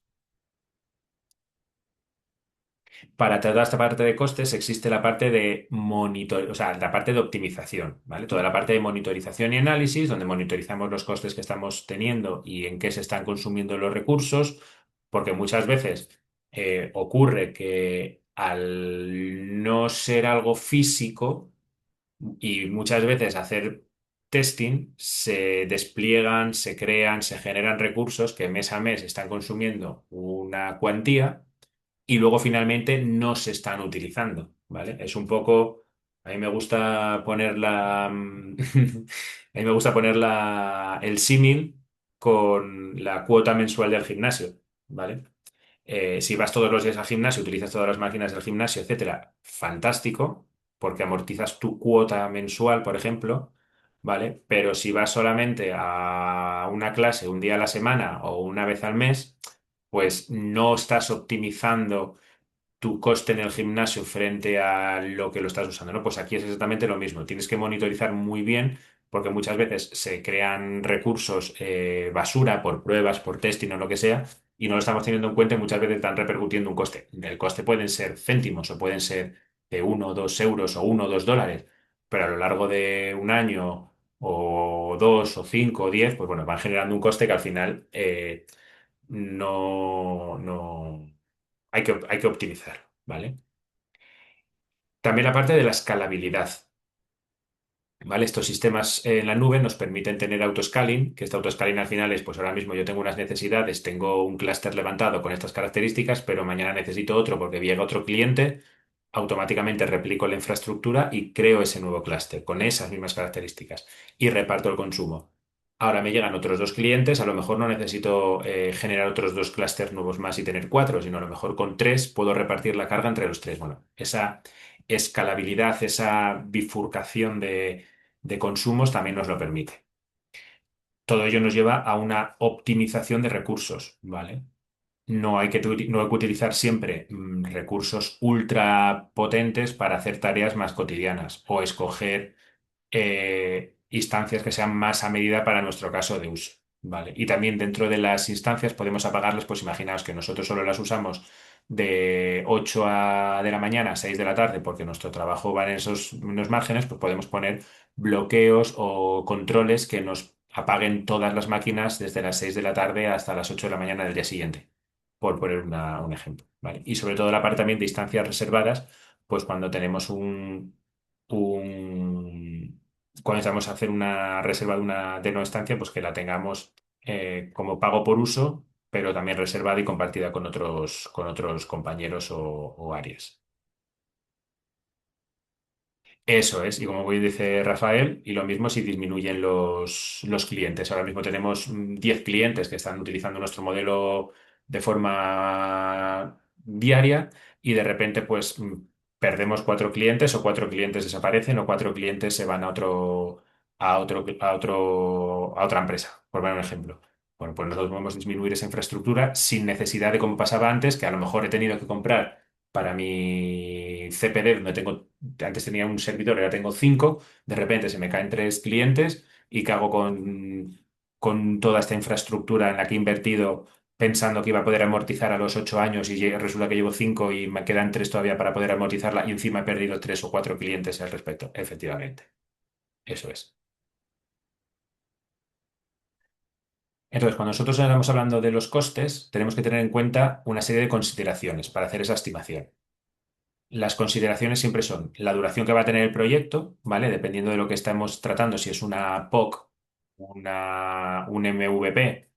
Para toda esta parte de costes existe la parte de monitor, o sea, la parte de optimización, ¿vale? Toda la parte de monitorización y análisis, donde monitorizamos los costes que estamos teniendo y en qué se están consumiendo los recursos, porque muchas veces ocurre que al no ser algo físico y muchas veces hacer testing, se despliegan, se crean, se generan recursos que mes a mes están consumiendo una cuantía y luego finalmente no se están utilizando, ¿vale? Es un poco, a mí me gusta a mí me gusta el símil con la cuota mensual del gimnasio, ¿vale? Si vas todos los días al gimnasio, utilizas todas las máquinas del gimnasio, etcétera, fantástico, porque amortizas tu cuota mensual, por ejemplo, ¿vale? Pero si vas solamente a una clase un día a la semana o una vez al mes, pues no estás optimizando tu coste en el gimnasio frente a lo que lo estás usando, ¿no? Pues aquí es exactamente lo mismo. Tienes que monitorizar muy bien porque muchas veces se crean recursos basura por pruebas, por testing o lo que sea, y no lo estamos teniendo en cuenta y muchas veces están repercutiendo un coste. El coste pueden ser céntimos o pueden ser de 1 o 2 euros o 1 o 2 dólares, pero a lo largo de un año o 2 o 5 o 10, pues bueno, van generando un coste que al final no hay que optimizar, ¿vale? También la parte de la escalabilidad, ¿vale? Estos sistemas en la nube nos permiten tener autoscaling, que este autoscaling al final es, pues ahora mismo yo tengo unas necesidades, tengo un clúster levantado con estas características, pero mañana necesito otro porque llega otro cliente, automáticamente replico la infraestructura y creo ese nuevo clúster con esas mismas características y reparto el consumo. Ahora me llegan otros dos clientes, a lo mejor no necesito generar otros dos clústeres nuevos más y tener cuatro, sino a lo mejor con tres puedo repartir la carga entre los tres. Bueno, esa escalabilidad, esa bifurcación de consumos también nos lo permite. Todo ello nos lleva a una optimización de recursos, ¿vale? no hay que utilizar siempre recursos ultra potentes para hacer tareas más cotidianas o escoger instancias que sean más a medida para nuestro caso de uso. ¿Vale? Y también dentro de las instancias podemos apagarlas, pues imaginaos que nosotros solo las usamos de 8 de la mañana a 6 de la tarde porque nuestro trabajo va en esos unos márgenes, pues podemos poner bloqueos o controles que nos apaguen todas las máquinas desde las 6 de la tarde hasta las 8 de la mañana del día siguiente, por poner un ejemplo. ¿Vale? Y sobre todo la parte también de instancias reservadas, pues cuando tenemos un, cuando estamos a hacer una reserva de una estancia, pues que la tengamos como pago por uso, pero también reservada y compartida con otros compañeros o áreas. Eso es, y como bien dice Rafael, y lo mismo si disminuyen los clientes. Ahora mismo tenemos 10 clientes que están utilizando nuestro modelo de forma diaria y de repente pues perdemos 4 clientes o 4 clientes desaparecen o 4 clientes se van a otra empresa, por poner un ejemplo. Bueno, pues nosotros podemos disminuir esa infraestructura sin necesidad de como pasaba antes, que a lo mejor he tenido que comprar para mi CPD, donde antes tenía un servidor, ahora tengo 5, de repente se me caen 3 clientes y qué hago con toda esta infraestructura en la que he invertido pensando que iba a poder amortizar a los 8 años y resulta que llevo 5 y me quedan 3 todavía para poder amortizarla y encima he perdido 3 o 4 clientes al respecto. Efectivamente, eso es. Entonces, cuando nosotros estamos hablando de los costes, tenemos que tener en cuenta una serie de consideraciones para hacer esa estimación. Las consideraciones siempre son la duración que va a tener el proyecto, ¿vale? Dependiendo de lo que estamos tratando, si es una POC, un MVP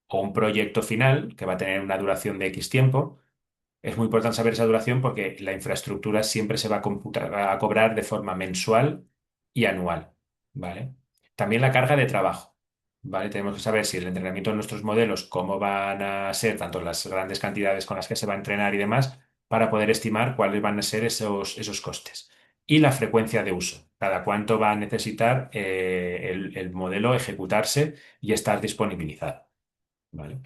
o un proyecto final que va a tener una duración de X tiempo. Es muy importante saber esa duración porque la infraestructura siempre se va a computar, a cobrar de forma mensual y anual, ¿vale? También la carga de trabajo, ¿vale? Tenemos que saber si el entrenamiento de nuestros modelos, cómo van a ser tanto las grandes cantidades con las que se va a entrenar y demás, para poder estimar cuáles van a ser esos costes. Y la frecuencia de uso, cada cuánto va a necesitar el modelo ejecutarse y estar disponibilizado, ¿vale?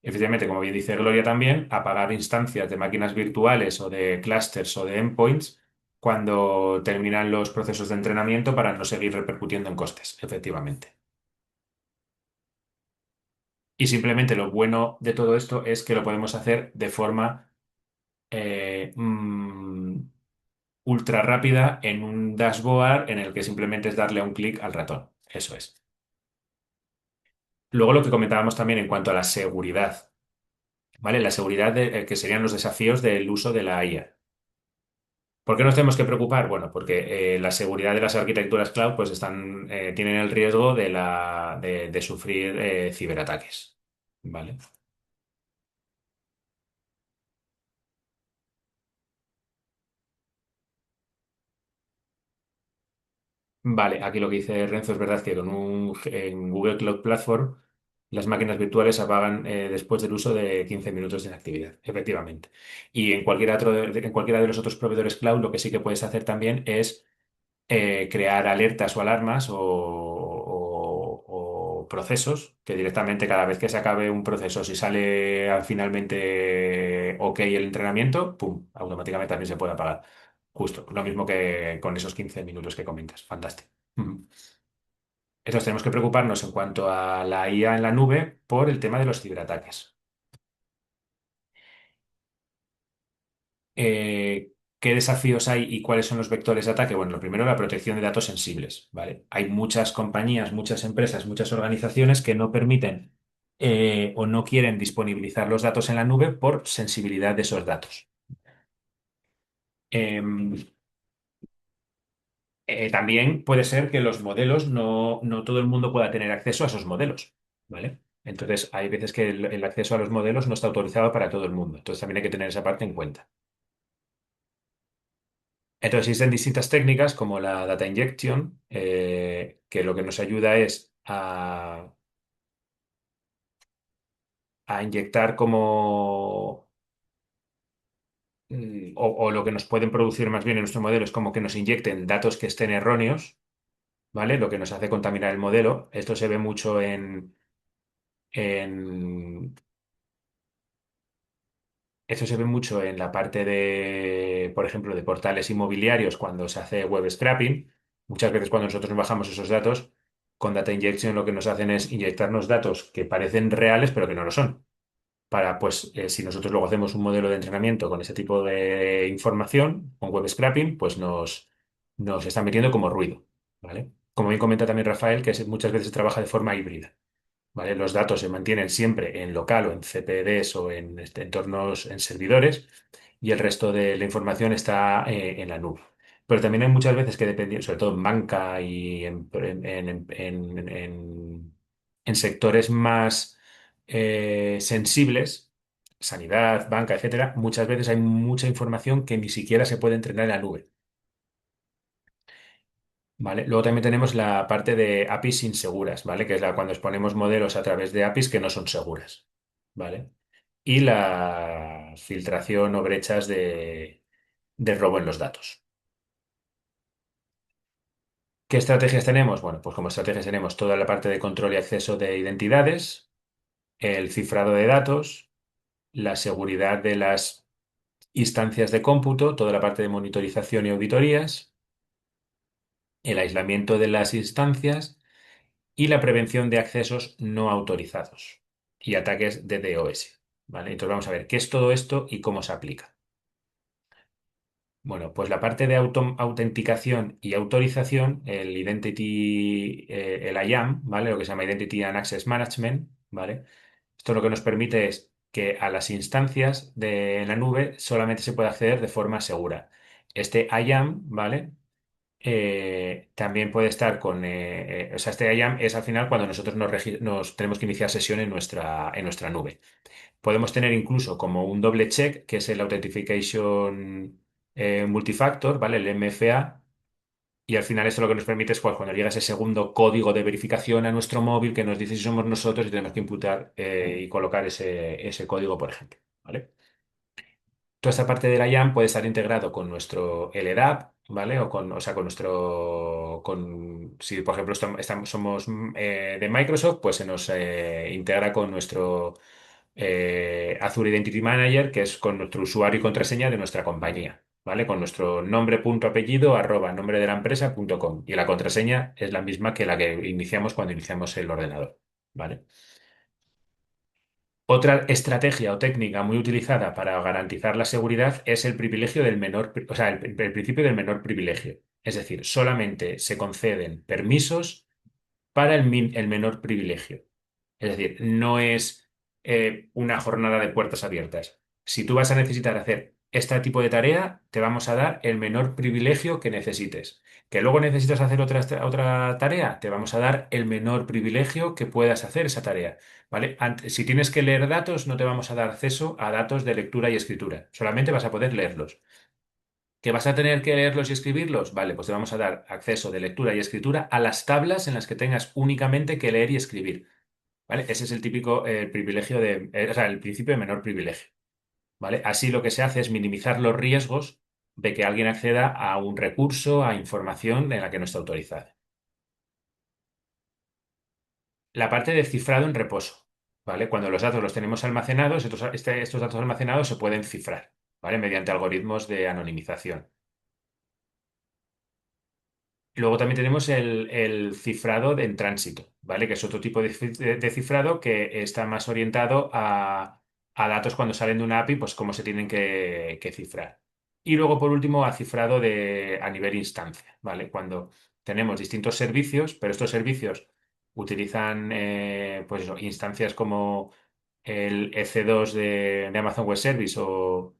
Efectivamente, como bien dice Gloria también, apagar instancias de máquinas virtuales o de clusters o de endpoints cuando terminan los procesos de entrenamiento para no seguir repercutiendo en costes, efectivamente. Y simplemente lo bueno de todo esto es que lo podemos hacer de forma eh, mm, ultra rápida en un dashboard en el que simplemente es darle un clic al ratón. Eso es. Luego lo que comentábamos también en cuanto a la seguridad, ¿vale? La seguridad que serían los desafíos del uso de la IA. ¿Por qué nos tenemos que preocupar? Bueno, porque la seguridad de las arquitecturas cloud pues tienen el riesgo de sufrir ciberataques. ¿Vale? Vale, aquí lo que dice Renzo es verdad que en Google Cloud Platform las máquinas virtuales se apagan después del uso de 15 minutos de inactividad, efectivamente. Y en cualquiera de los otros proveedores cloud lo que sí que puedes hacer también es crear alertas o alarmas o procesos que directamente cada vez que se acabe un proceso, si sale finalmente OK el entrenamiento, ¡pum! Automáticamente también se puede apagar. Justo, lo mismo que con esos 15 minutos que comentas. Fantástico. Ujú. Entonces tenemos que preocuparnos en cuanto a la IA en la nube por el tema de los ciberataques. ¿Qué desafíos hay y cuáles son los vectores de ataque? Bueno, lo primero, la protección de datos sensibles, ¿vale? Hay muchas compañías, muchas empresas, muchas organizaciones que no permiten o no quieren disponibilizar los datos en la nube por sensibilidad de esos datos. Em, También puede ser que los modelos no todo el mundo pueda tener acceso a esos modelos, ¿vale? Entonces, hay veces que el acceso a los modelos no está autorizado para todo el mundo. Entonces, también hay que tener esa parte en cuenta. Entonces existen distintas técnicas como la data injection, que lo que nos ayuda es a inyectar como o lo que nos pueden producir más bien en nuestro modelo es como que nos inyecten datos que estén erróneos, ¿vale? Lo que nos hace contaminar el modelo. Esto se ve mucho en Eso se ve mucho en la parte de, por ejemplo, de portales inmobiliarios cuando se hace web scraping. Muchas veces cuando nosotros nos bajamos esos datos, con Data Injection lo que nos hacen es inyectarnos datos que parecen reales pero que no lo son. Para, pues, si nosotros luego hacemos un modelo de entrenamiento con ese tipo de información, con web scraping, pues nos está metiendo como ruido, ¿vale? Como bien comenta también Rafael, que muchas veces trabaja de forma híbrida. ¿Vale? Los datos se mantienen siempre en local o en CPDs o en entornos en servidores y el resto de la información está en la nube. Pero también hay muchas veces que dependiendo, sobre todo en banca y en sectores más sensibles, sanidad, banca, etcétera, muchas veces hay mucha información que ni siquiera se puede entrenar en la nube. ¿Vale? Luego también tenemos la parte de APIs inseguras, ¿vale? Que es cuando exponemos modelos a través de APIs que no son seguras, ¿vale? Y la filtración o brechas de robo en los datos. ¿Qué estrategias tenemos? Bueno, pues como estrategias tenemos toda la parte de control y acceso de identidades, el cifrado de datos, la seguridad de las instancias de cómputo, toda la parte de monitorización y auditorías, el aislamiento de las instancias y la prevención de accesos no autorizados y ataques de DOS. ¿Vale? Entonces vamos a ver qué es todo esto y cómo se aplica. Bueno, pues la parte de autenticación y autorización, el Identity, el IAM, ¿vale? Lo que se llama Identity and Access Management, ¿vale? Esto lo que nos permite es que a las instancias de la nube solamente se puede acceder de forma segura. Este IAM, ¿vale? También puede estar o sea, este IAM es al final cuando nosotros nos tenemos que iniciar sesión en nuestra nube. Podemos tener incluso como un doble check, que es el Authentication Multifactor, ¿vale? El MFA. Y al final esto lo que nos permite es pues, cuando llega ese segundo código de verificación a nuestro móvil que nos dice si somos nosotros y tenemos que imputar y colocar ese código, por ejemplo. ¿Vale? Toda esta parte de la IAM puede estar integrado con nuestro LDAP, ¿vale? O sea, con si por ejemplo somos de Microsoft, pues se nos integra con nuestro Azure Identity Manager, que es con nuestro usuario y contraseña de nuestra compañía, ¿vale? Con nuestro nombre punto apellido arroba nombre de la empresa punto com. Y la contraseña es la misma que la que iniciamos cuando iniciamos el ordenador, ¿vale? Otra estrategia o técnica muy utilizada para garantizar la seguridad es el privilegio del o sea, el principio del menor privilegio. Es decir, solamente se conceden permisos para el menor privilegio. Es decir, no es una jornada de puertas abiertas. Si tú vas a necesitar hacer este tipo de tarea, te vamos a dar el menor privilegio que necesites. Que luego necesitas hacer otra tarea, te vamos a dar el menor privilegio que puedas hacer esa tarea. ¿Vale? Si tienes que leer datos, no te vamos a dar acceso a datos de lectura y escritura. Solamente vas a poder leerlos. ¿Que vas a tener que leerlos y escribirlos? Vale, pues te vamos a dar acceso de lectura y escritura a las tablas en las que tengas únicamente que leer y escribir. ¿Vale? Ese es el típico privilegio o sea, el principio de menor privilegio. ¿Vale? Así lo que se hace es minimizar los riesgos de que alguien acceda a un recurso, a información en la que no está autorizada. La parte de cifrado en reposo. ¿Vale? Cuando los datos los tenemos almacenados, estos datos almacenados se pueden cifrar, ¿vale? Mediante algoritmos de anonimización. Luego también tenemos el cifrado en tránsito, ¿vale? Que es otro tipo de cifrado que está más orientado a datos cuando salen de una API, pues cómo se tienen que cifrar. Y luego, por último, a cifrado a nivel instancia, ¿vale? Cuando tenemos distintos servicios, pero estos servicios utilizan, pues eso, instancias como el EC2 de Amazon Web Service o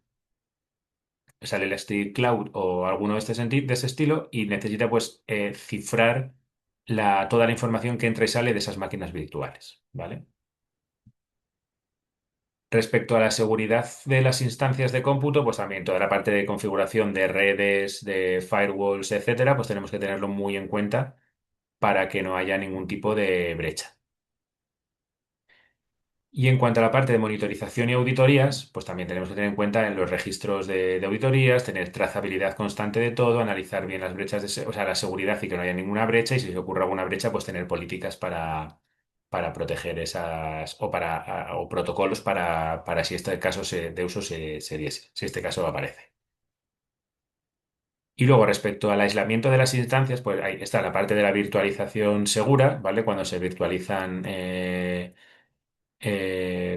sea, el Elastic Cloud o alguno de ese estilo y necesita pues cifrar toda la información que entra y sale de esas máquinas virtuales, ¿vale? Respecto a la seguridad de las instancias de cómputo, pues también toda la parte de configuración de redes, de firewalls, etcétera, pues tenemos que tenerlo muy en cuenta para que no haya ningún tipo de brecha. Y en cuanto a la parte de monitorización y auditorías, pues también tenemos que tener en cuenta en los registros de auditorías, tener trazabilidad constante de todo, analizar bien las brechas o sea, la seguridad y que no haya ninguna brecha, y si se ocurre alguna brecha, pues tener políticas para proteger esas, o o protocolos para si este caso de uso se diese, si este caso aparece. Y luego, respecto al aislamiento de las instancias, pues ahí está la parte de la virtualización segura, ¿vale? Cuando se virtualizan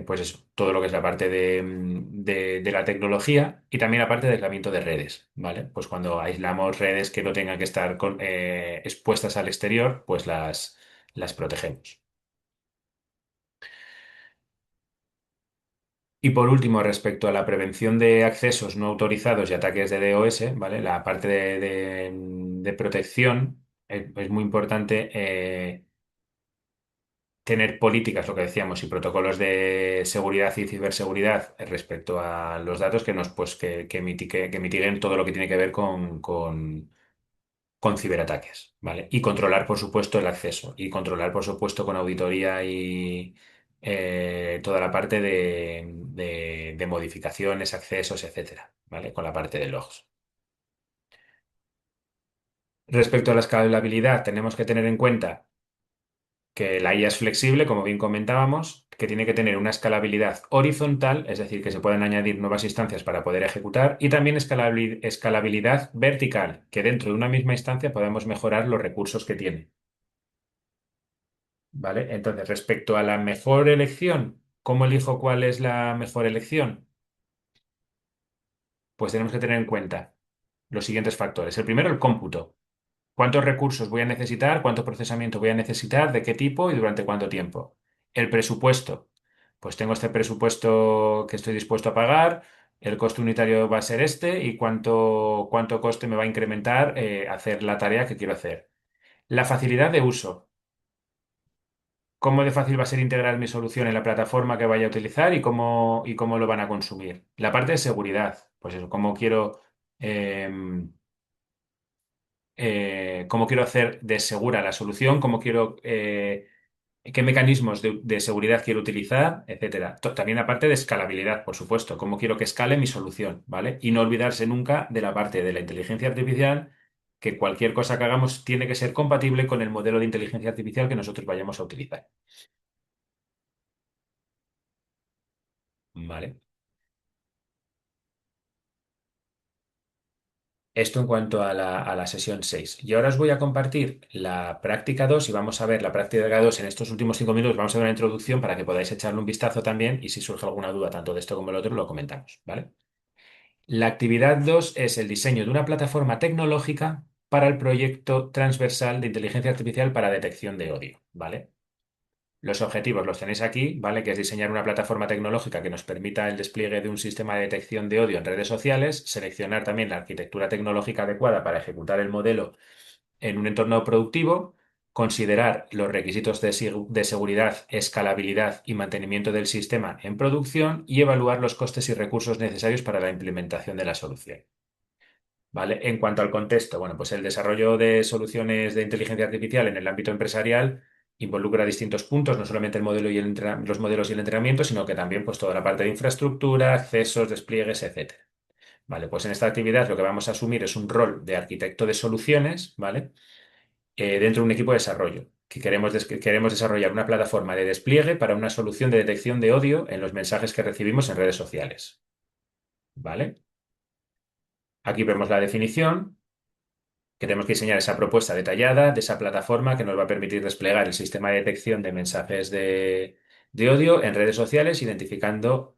pues eso, todo lo que es la parte de la tecnología y también la parte de aislamiento de redes, ¿vale? Pues cuando aislamos redes que no tengan que estar expuestas al exterior, pues las protegemos. Y por último, respecto a la prevención de accesos no autorizados y ataques de DOS, ¿vale? La parte de protección es muy importante. Tener políticas, lo que decíamos, y protocolos de seguridad y ciberseguridad respecto a los datos que nos, pues, que mitiguen todo lo que tiene que ver con ciberataques, ¿vale? Y controlar, por supuesto, el acceso. Y controlar, por supuesto, con auditoría y toda la parte de modificaciones, accesos, etcétera, ¿vale? Con la parte de logs. Respecto a la escalabilidad, tenemos que tener en cuenta que la IA es flexible, como bien comentábamos, que tiene que tener una escalabilidad horizontal, es decir, que se pueden añadir nuevas instancias para poder ejecutar, y también escalabilidad vertical, que dentro de una misma instancia podemos mejorar los recursos que tiene. ¿Vale? Entonces, respecto a la mejor elección, ¿cómo elijo cuál es la mejor elección? Pues tenemos que tener en cuenta los siguientes factores. El primero, el cómputo. ¿Cuántos recursos voy a necesitar? ¿Cuánto procesamiento voy a necesitar? ¿De qué tipo y durante cuánto tiempo? El presupuesto. Pues tengo este presupuesto que estoy dispuesto a pagar, el coste unitario va a ser este y cuánto coste me va a incrementar hacer la tarea que quiero hacer. La facilidad de uso. ¿Cómo de fácil va a ser integrar mi solución en la plataforma que vaya a utilizar y cómo lo van a consumir? La parte de seguridad. Pues eso, em, cómo quiero hacer de segura la solución, qué mecanismos de seguridad quiero utilizar, etcétera. También la parte de escalabilidad, por supuesto, cómo quiero que escale mi solución, ¿vale? Y no olvidarse nunca de la parte de la inteligencia artificial, que cualquier cosa que hagamos tiene que ser compatible con el modelo de inteligencia artificial que nosotros vayamos a utilizar, ¿vale? Esto en cuanto a la sesión 6. Y ahora os voy a compartir la práctica 2 y vamos a ver la práctica 2 en estos últimos 5 minutos. Vamos a ver una introducción para que podáis echarle un vistazo también y si surge alguna duda tanto de esto como del otro lo comentamos, ¿vale? La actividad 2 es el diseño de una plataforma tecnológica para el proyecto transversal de inteligencia artificial para detección de odio, ¿vale? Los objetivos los tenéis aquí, ¿vale? Que es diseñar una plataforma tecnológica que nos permita el despliegue de un sistema de detección de odio en redes sociales, seleccionar también la arquitectura tecnológica adecuada para ejecutar el modelo en un entorno productivo, considerar los requisitos de seguridad, escalabilidad y mantenimiento del sistema en producción y evaluar los costes y recursos necesarios para la implementación de la solución. ¿Vale? En cuanto al contexto, bueno, pues el desarrollo de soluciones de inteligencia artificial en el ámbito empresarial involucra distintos puntos, no solamente el modelo y los modelos y el entrenamiento, sino que también pues, toda la parte de infraestructura, accesos, despliegues, etcétera. Vale, pues en esta actividad lo que vamos a asumir es un rol de arquitecto de soluciones, ¿vale? Dentro de un equipo de desarrollo, que queremos desarrollar una plataforma de despliegue para una solución de detección de odio en los mensajes que recibimos en redes sociales, ¿vale? Aquí vemos la definición. Que tenemos que diseñar esa propuesta detallada de esa plataforma que nos va a permitir desplegar el sistema de detección de mensajes de odio en redes sociales, identificando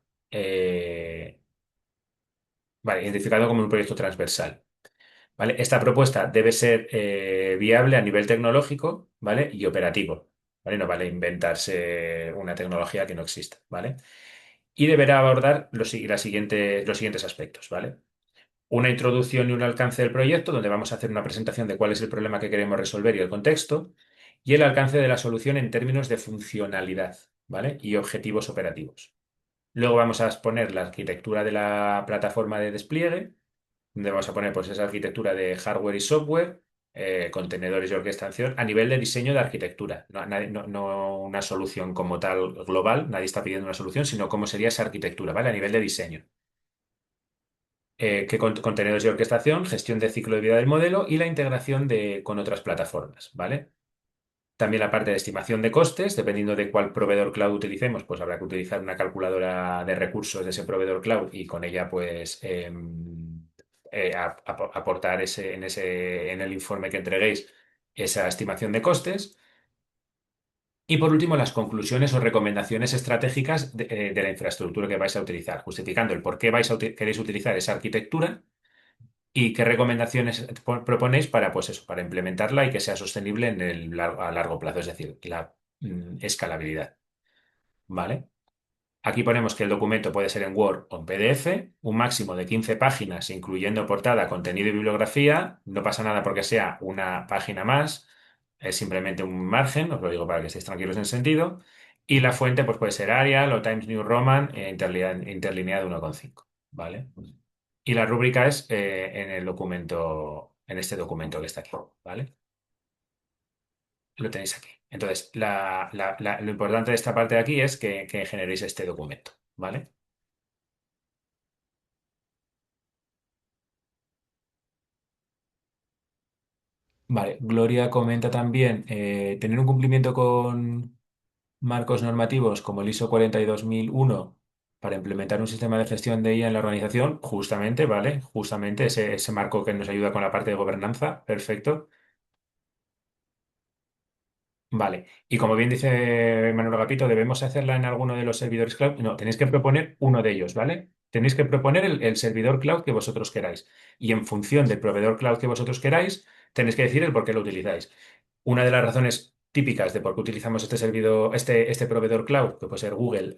como un proyecto transversal. ¿Vale? Esta propuesta debe ser viable a nivel tecnológico, ¿vale? Y operativo. ¿Vale? No vale inventarse una tecnología que no exista, ¿vale? Y deberá abordar los siguientes aspectos, ¿vale? Una introducción y un alcance del proyecto, donde vamos a hacer una presentación de cuál es el problema que queremos resolver y el contexto, y el alcance de la solución en términos de funcionalidad, ¿vale? Y objetivos operativos. Luego vamos a exponer la arquitectura de la plataforma de despliegue, donde vamos a poner pues, esa arquitectura de hardware y software, contenedores y orquestación a nivel de diseño de arquitectura. No una solución como tal global, nadie está pidiendo una solución, sino cómo sería esa arquitectura, ¿vale? A nivel de diseño. Contenedores de orquestación, gestión de ciclo de vida del modelo y la integración con otras plataformas, ¿vale? También la parte de estimación de costes, dependiendo de cuál proveedor cloud utilicemos, pues habrá que utilizar una calculadora de recursos de ese proveedor cloud y con ella, pues, aportar en el informe que entreguéis esa estimación de costes. Y por último, las conclusiones o recomendaciones estratégicas de la infraestructura que vais a utilizar, justificando el por qué queréis utilizar esa arquitectura y qué recomendaciones proponéis para, pues eso, para implementarla y que sea sostenible a largo plazo, es decir, la escalabilidad. ¿Vale? Aquí ponemos que el documento puede ser en Word o en PDF, un máximo de 15 páginas, incluyendo portada, contenido y bibliografía. No pasa nada porque sea una página más, es simplemente un margen, os lo digo para que estéis tranquilos en ese sentido. Y la fuente pues, puede ser Arial o Times New Roman interlineado 1,5. ¿Vale? Y la rúbrica es en el documento, en este documento que está aquí. ¿Vale? Lo tenéis aquí. Entonces, lo importante de esta parte de aquí es que generéis este documento. ¿Vale? Vale, Gloria comenta también tener un cumplimiento con marcos normativos como el ISO 42001 para implementar un sistema de gestión de IA en la organización, justamente, ¿vale? Justamente ese marco que nos ayuda con la parte de gobernanza, perfecto. Vale, y como bien dice Manuel Agapito, ¿debemos hacerla en alguno de los servidores cloud? No, tenéis que proponer uno de ellos, ¿vale? Tenéis que proponer el servidor cloud que vosotros queráis. Y en función del proveedor cloud que vosotros queráis, tenéis que decir el por qué lo utilizáis. Una de las razones típicas de por qué utilizamos este servidor, este proveedor cloud, que puede ser Google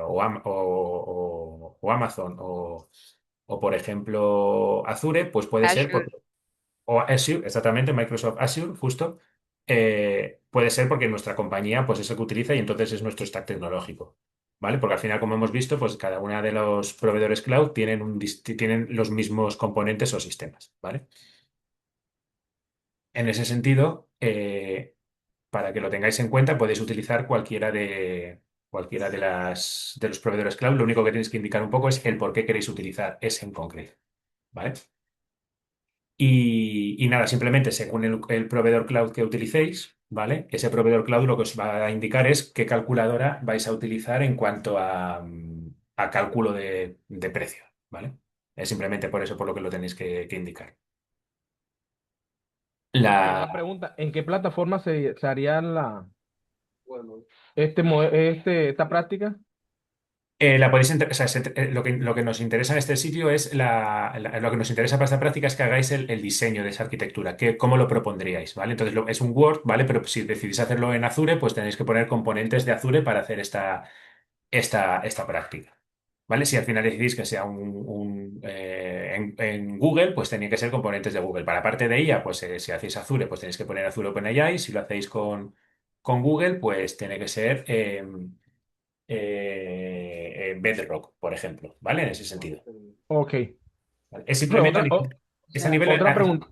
o Amazon o, por ejemplo, Azure, pues puede ser Azure. o Azure, exactamente, Microsoft Azure, justo, puede ser porque nuestra compañía pues es el que utiliza y entonces es nuestro stack tecnológico, ¿vale? Porque al final, como hemos visto, pues cada una de los proveedores cloud tienen los mismos componentes o sistemas, ¿vale? En ese sentido, para que lo tengáis en cuenta, podéis utilizar cualquiera de los proveedores cloud. Lo único que tenéis que indicar un poco es el por qué queréis utilizar ese en concreto, ¿vale? Y nada, simplemente según el proveedor cloud que utilicéis, ¿vale? Ese proveedor cloud lo que os va a indicar es qué calculadora vais a utilizar en cuanto a cálculo de precio, ¿vale? Es simplemente por eso por lo que lo tenéis que indicar. Ok, La, una pregunta, ¿en qué plataforma se haría esta práctica? la podéis, o sea, lo que nos interesa en este sitio es lo que nos interesa para esta práctica es que hagáis el diseño de esa arquitectura, cómo lo propondríais, ¿vale? Entonces es un Word, ¿vale? Pero si decidís hacerlo en Azure, pues tenéis que poner componentes de Azure para hacer esta práctica, ¿vale? Si al final decidís que sea en Google, pues tenéis que ser componentes de Google. Para la parte de ella, pues si hacéis Azure, pues tenéis que poner Azure OpenAI. Si lo hacéis con Google, pues tiene que ser Bedrock, por ejemplo, ¿vale? En ese sentido. Ok. ¿Vale? Es Profe, simplemente es a nivel. otra pregunta,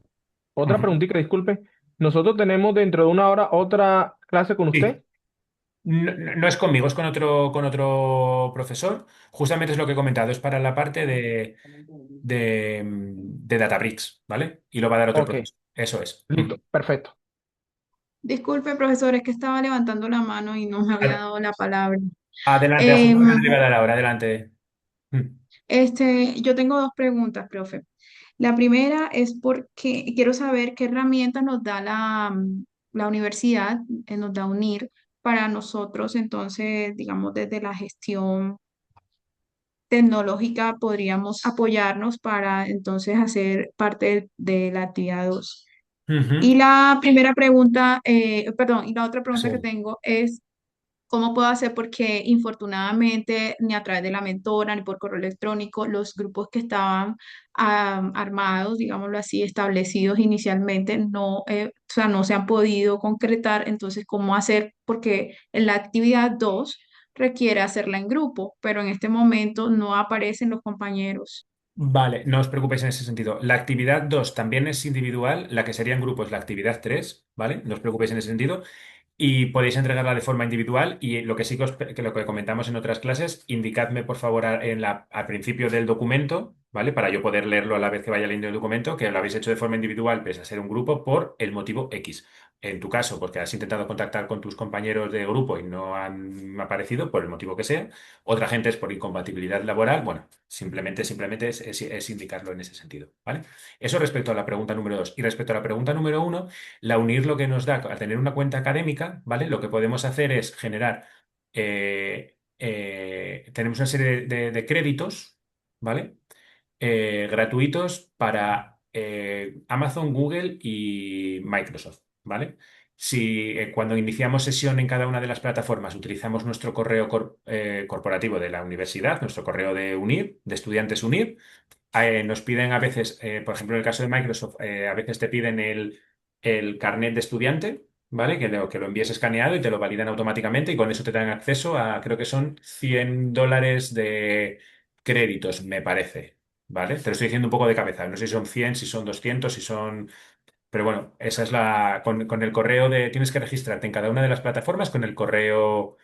otra Ujú. preguntita, disculpe. Nosotros tenemos dentro de una hora otra clase con Sí. usted. No es conmigo, es con otro profesor. Justamente es lo que he comentado, es para la parte de Databricks, ¿vale? Y lo va a dar otro Ok, profesor. Eso es. listo, perfecto. Disculpe, profesor, es que estaba levantando la mano y no me había Ad- dado la palabra. Adelante, Em, justamente le iba a dar ahora, adelante. Mm. yo tengo dos preguntas, profe. La primera es porque quiero saber qué herramientas nos da la universidad, nos da UNIR para nosotros, entonces, digamos, desde la gestión tecnológica podríamos apoyarnos para entonces hacer parte de la actividad 2. Y Ujú. la primera pregunta, perdón, y la otra pregunta que Sí. tengo es, ¿cómo puedo hacer? Porque infortunadamente ni a través de la mentora ni por correo electrónico, los grupos que estaban armados, digámoslo así, establecidos inicialmente, no, o sea, no se han podido concretar. Entonces, ¿cómo hacer? Porque en la actividad 2 requiere hacerla en grupo, pero en este momento no aparecen los compañeros. Vale, no os preocupéis en ese sentido. La actividad 2 también es individual, la que sería en grupo es la actividad 3, ¿vale? No os preocupéis en ese sentido. Y podéis entregarla de forma individual y lo que sí que lo que comentamos en otras clases, indicadme por favor al principio del documento, ¿vale? Para yo poder leerlo a la vez que vaya leyendo el documento, que lo habéis hecho de forma individual, pese a ser un grupo, por el motivo X. En tu caso, porque has intentado contactar con tus compañeros de grupo y no han aparecido, por el motivo que sea. Otra gente es por incompatibilidad laboral. Bueno, simplemente es indicarlo en ese sentido, ¿vale? Eso respecto a la pregunta número 2. Y respecto a la pregunta número 1, la UNIR lo que nos da, al tener una cuenta académica, ¿vale? Lo que podemos hacer es generar, tenemos una serie de créditos, ¿vale? Gratuitos para Amazon, Google y Microsoft, ¿vale? Si cuando iniciamos sesión en cada una de las plataformas utilizamos nuestro correo corporativo de la universidad, nuestro correo de UNIR, de estudiantes UNIR, nos piden a veces, por ejemplo, en el caso de Microsoft, a veces te piden el carnet de estudiante, ¿vale? Que lo envíes escaneado y te lo validan automáticamente y con eso te dan acceso a, creo que son $100 de créditos, me parece, ¿vale? Te lo estoy diciendo un poco de cabeza, no sé si son 100, si son 200, si son... Pero bueno, esa es la... Con el correo de... Tienes que registrarte en cada una de las plataformas con el correo,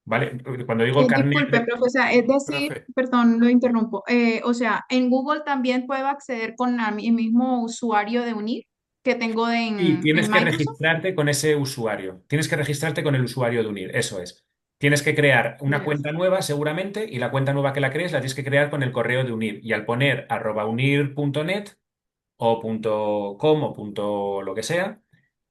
¿vale? Cuando digo carnet, Disculpe, profe, o sea, es decir, Profe, perdón, lo interrumpo. O sea, en Google también puedo acceder con el mismo usuario de UNIR que tengo y en tienes que Microsoft. registrarte con ese usuario. Tienes que registrarte con el usuario de Unir, eso es. Tienes que crear una Gracias. cuenta nueva seguramente y la cuenta nueva que la crees la tienes que crear con el correo de Unir. Y al poner @unir.net o .com o lo que sea,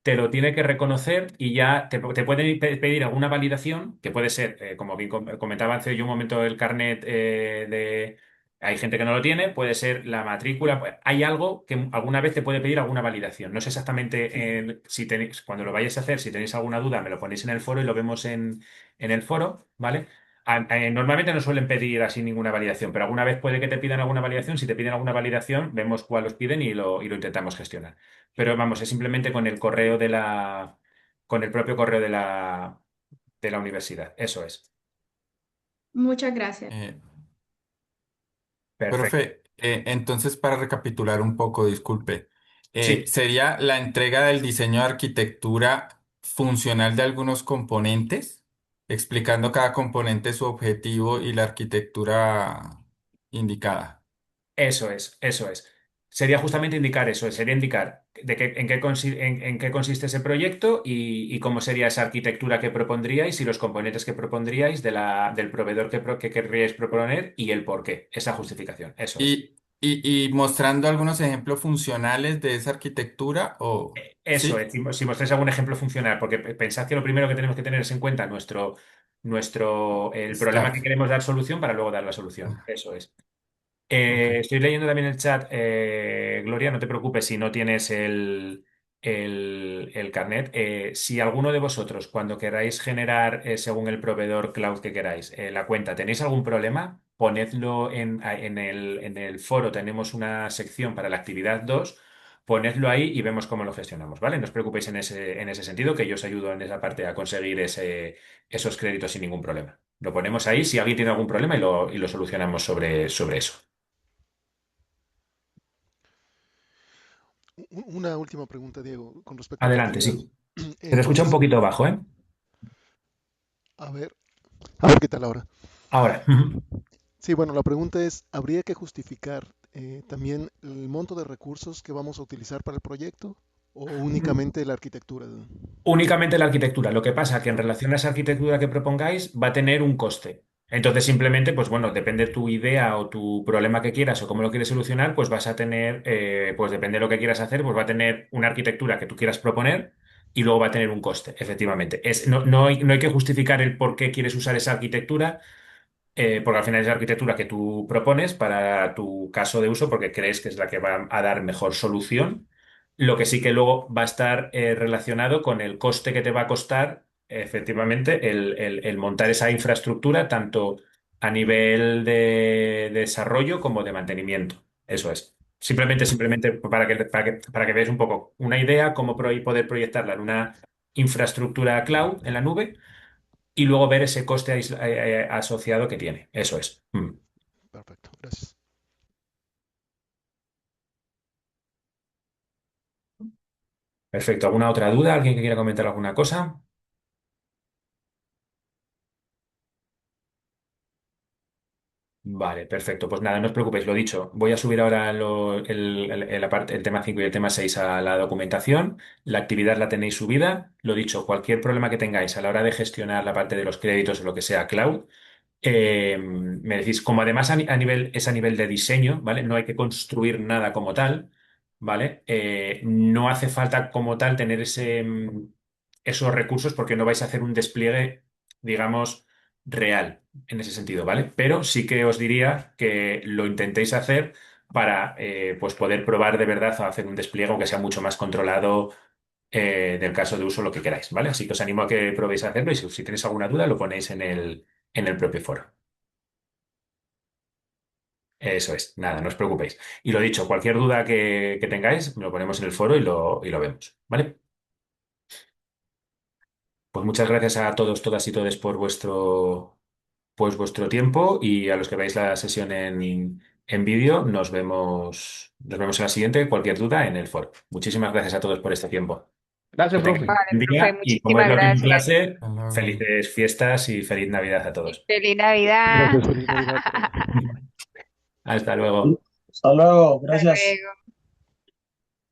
te lo tiene que reconocer y ya te pueden pedir alguna validación, que puede ser, como bien comentaba hace yo un momento, el carnet de... Hay gente que no lo tiene, puede ser la matrícula, hay algo que alguna vez te puede pedir alguna validación. No sé exactamente si tenéis, cuando lo vayáis a hacer, si tenéis alguna duda, me lo ponéis en el foro y lo vemos en el foro, ¿vale? Normalmente no suelen pedir así ninguna validación, pero alguna vez puede que te pidan alguna validación. Si te piden alguna validación, vemos cuál os piden y lo intentamos gestionar. Pero vamos, es simplemente con el correo con el propio correo de la universidad. Eso es. Muchas gracias. eh, Perfecto. profe, entonces para recapitular un poco, disculpe, Sí, ¿sería la entrega del diseño de arquitectura funcional de algunos componentes, explicando cada componente su objetivo y la arquitectura indicada? eso es, eso es. Sería justamente indicar eso, sería indicar en qué consiste ese proyecto y cómo sería esa arquitectura que propondríais y los componentes que propondríais del proveedor que querríais proponer y el por qué, esa justificación. Eso es. Y mostrando algunos ejemplos funcionales de esa arquitectura, o Eso sí, es, si mostráis algún ejemplo funcional, porque pensad que lo primero que tenemos que tener es en cuenta el problema que stack. queremos dar solución para luego dar la solución. Eso es. Ok. Estoy leyendo también el chat. Gloria, no te preocupes si no tienes el carnet. Si alguno de vosotros, cuando queráis generar, según el proveedor cloud que queráis, la cuenta, tenéis algún problema, ponedlo en el foro. Tenemos una sección para la actividad 2. Ponedlo ahí y vemos cómo lo gestionamos, ¿vale? No os preocupéis en ese sentido, que yo os ayudo en esa parte a conseguir esos créditos sin ningún problema. Lo ponemos ahí si alguien tiene algún problema y lo solucionamos sobre eso. Una última pregunta, Diego, con respecto a la Adelante, actividad. sí. Se te escucha un Entonces, poquito bajo, ¿eh? a ver, a ver qué tal ahora. Ahora. Ujú. Sí, bueno, la pregunta es, ¿habría que justificar también el monto de recursos que vamos a utilizar para el proyecto o únicamente la arquitectura? Únicamente la arquitectura. Lo que pasa es que en relación a esa arquitectura que propongáis va a tener un coste. Entonces, simplemente, pues bueno, depende de tu idea o tu problema que quieras o cómo lo quieres solucionar, pues vas a tener, pues depende de lo que quieras hacer, pues va a tener una arquitectura que tú quieras proponer y luego va a tener un coste, efectivamente. No hay que justificar el por qué quieres usar esa arquitectura, porque al final es la arquitectura que tú propones para tu caso de uso porque crees que es la que va a dar mejor solución. Lo que sí que luego va a estar relacionado con el coste que te va a costar efectivamente el montar esa infraestructura, tanto a nivel de desarrollo como de mantenimiento. Eso es. Simplemente para que veáis un poco una idea, cómo poder proyectarla en una infraestructura cloud en la nube y luego ver ese coste asociado que tiene. Eso es. Mm. Gracias. Perfecto. ¿Alguna otra duda? ¿Alguien que quiera comentar alguna cosa? Vale, perfecto. Pues nada, no os preocupéis, lo dicho. Voy a subir ahora el tema 5 y el tema 6 a la documentación. La actividad la tenéis subida. Lo dicho, cualquier problema que tengáis a la hora de gestionar la parte de los créditos o lo que sea cloud, me decís, como además es a nivel de diseño, ¿vale? No hay que construir nada como tal, ¿vale? No hace falta como tal tener esos recursos porque no vais a hacer un despliegue, digamos, real en ese sentido, ¿vale? Pero sí que os diría que lo intentéis hacer para pues poder probar de verdad a hacer un despliegue aunque sea mucho más controlado del caso de uso, lo que queráis, ¿vale? Así que os animo a que probéis a hacerlo y si tenéis alguna duda lo ponéis en el propio foro. Eso es, nada, no os preocupéis. Y lo dicho, cualquier duda que tengáis, lo ponemos en el foro y lo vemos, ¿vale? Pues muchas gracias a todos, todas y todes por vuestro tiempo y a los que veáis la sesión en vídeo, nos vemos en la siguiente. Cualquier duda en el foro. Muchísimas gracias a todos por este tiempo. Que Gracias, tengáis profe. un Vale, buen profe, día y como es muchísimas la última gracias. clase, Hasta luego. felices fiestas y feliz Navidad a Y todos. feliz Navidad. Gracias, feliz Navidad, profe. Hasta luego. Hasta luego, Hasta gracias. luego.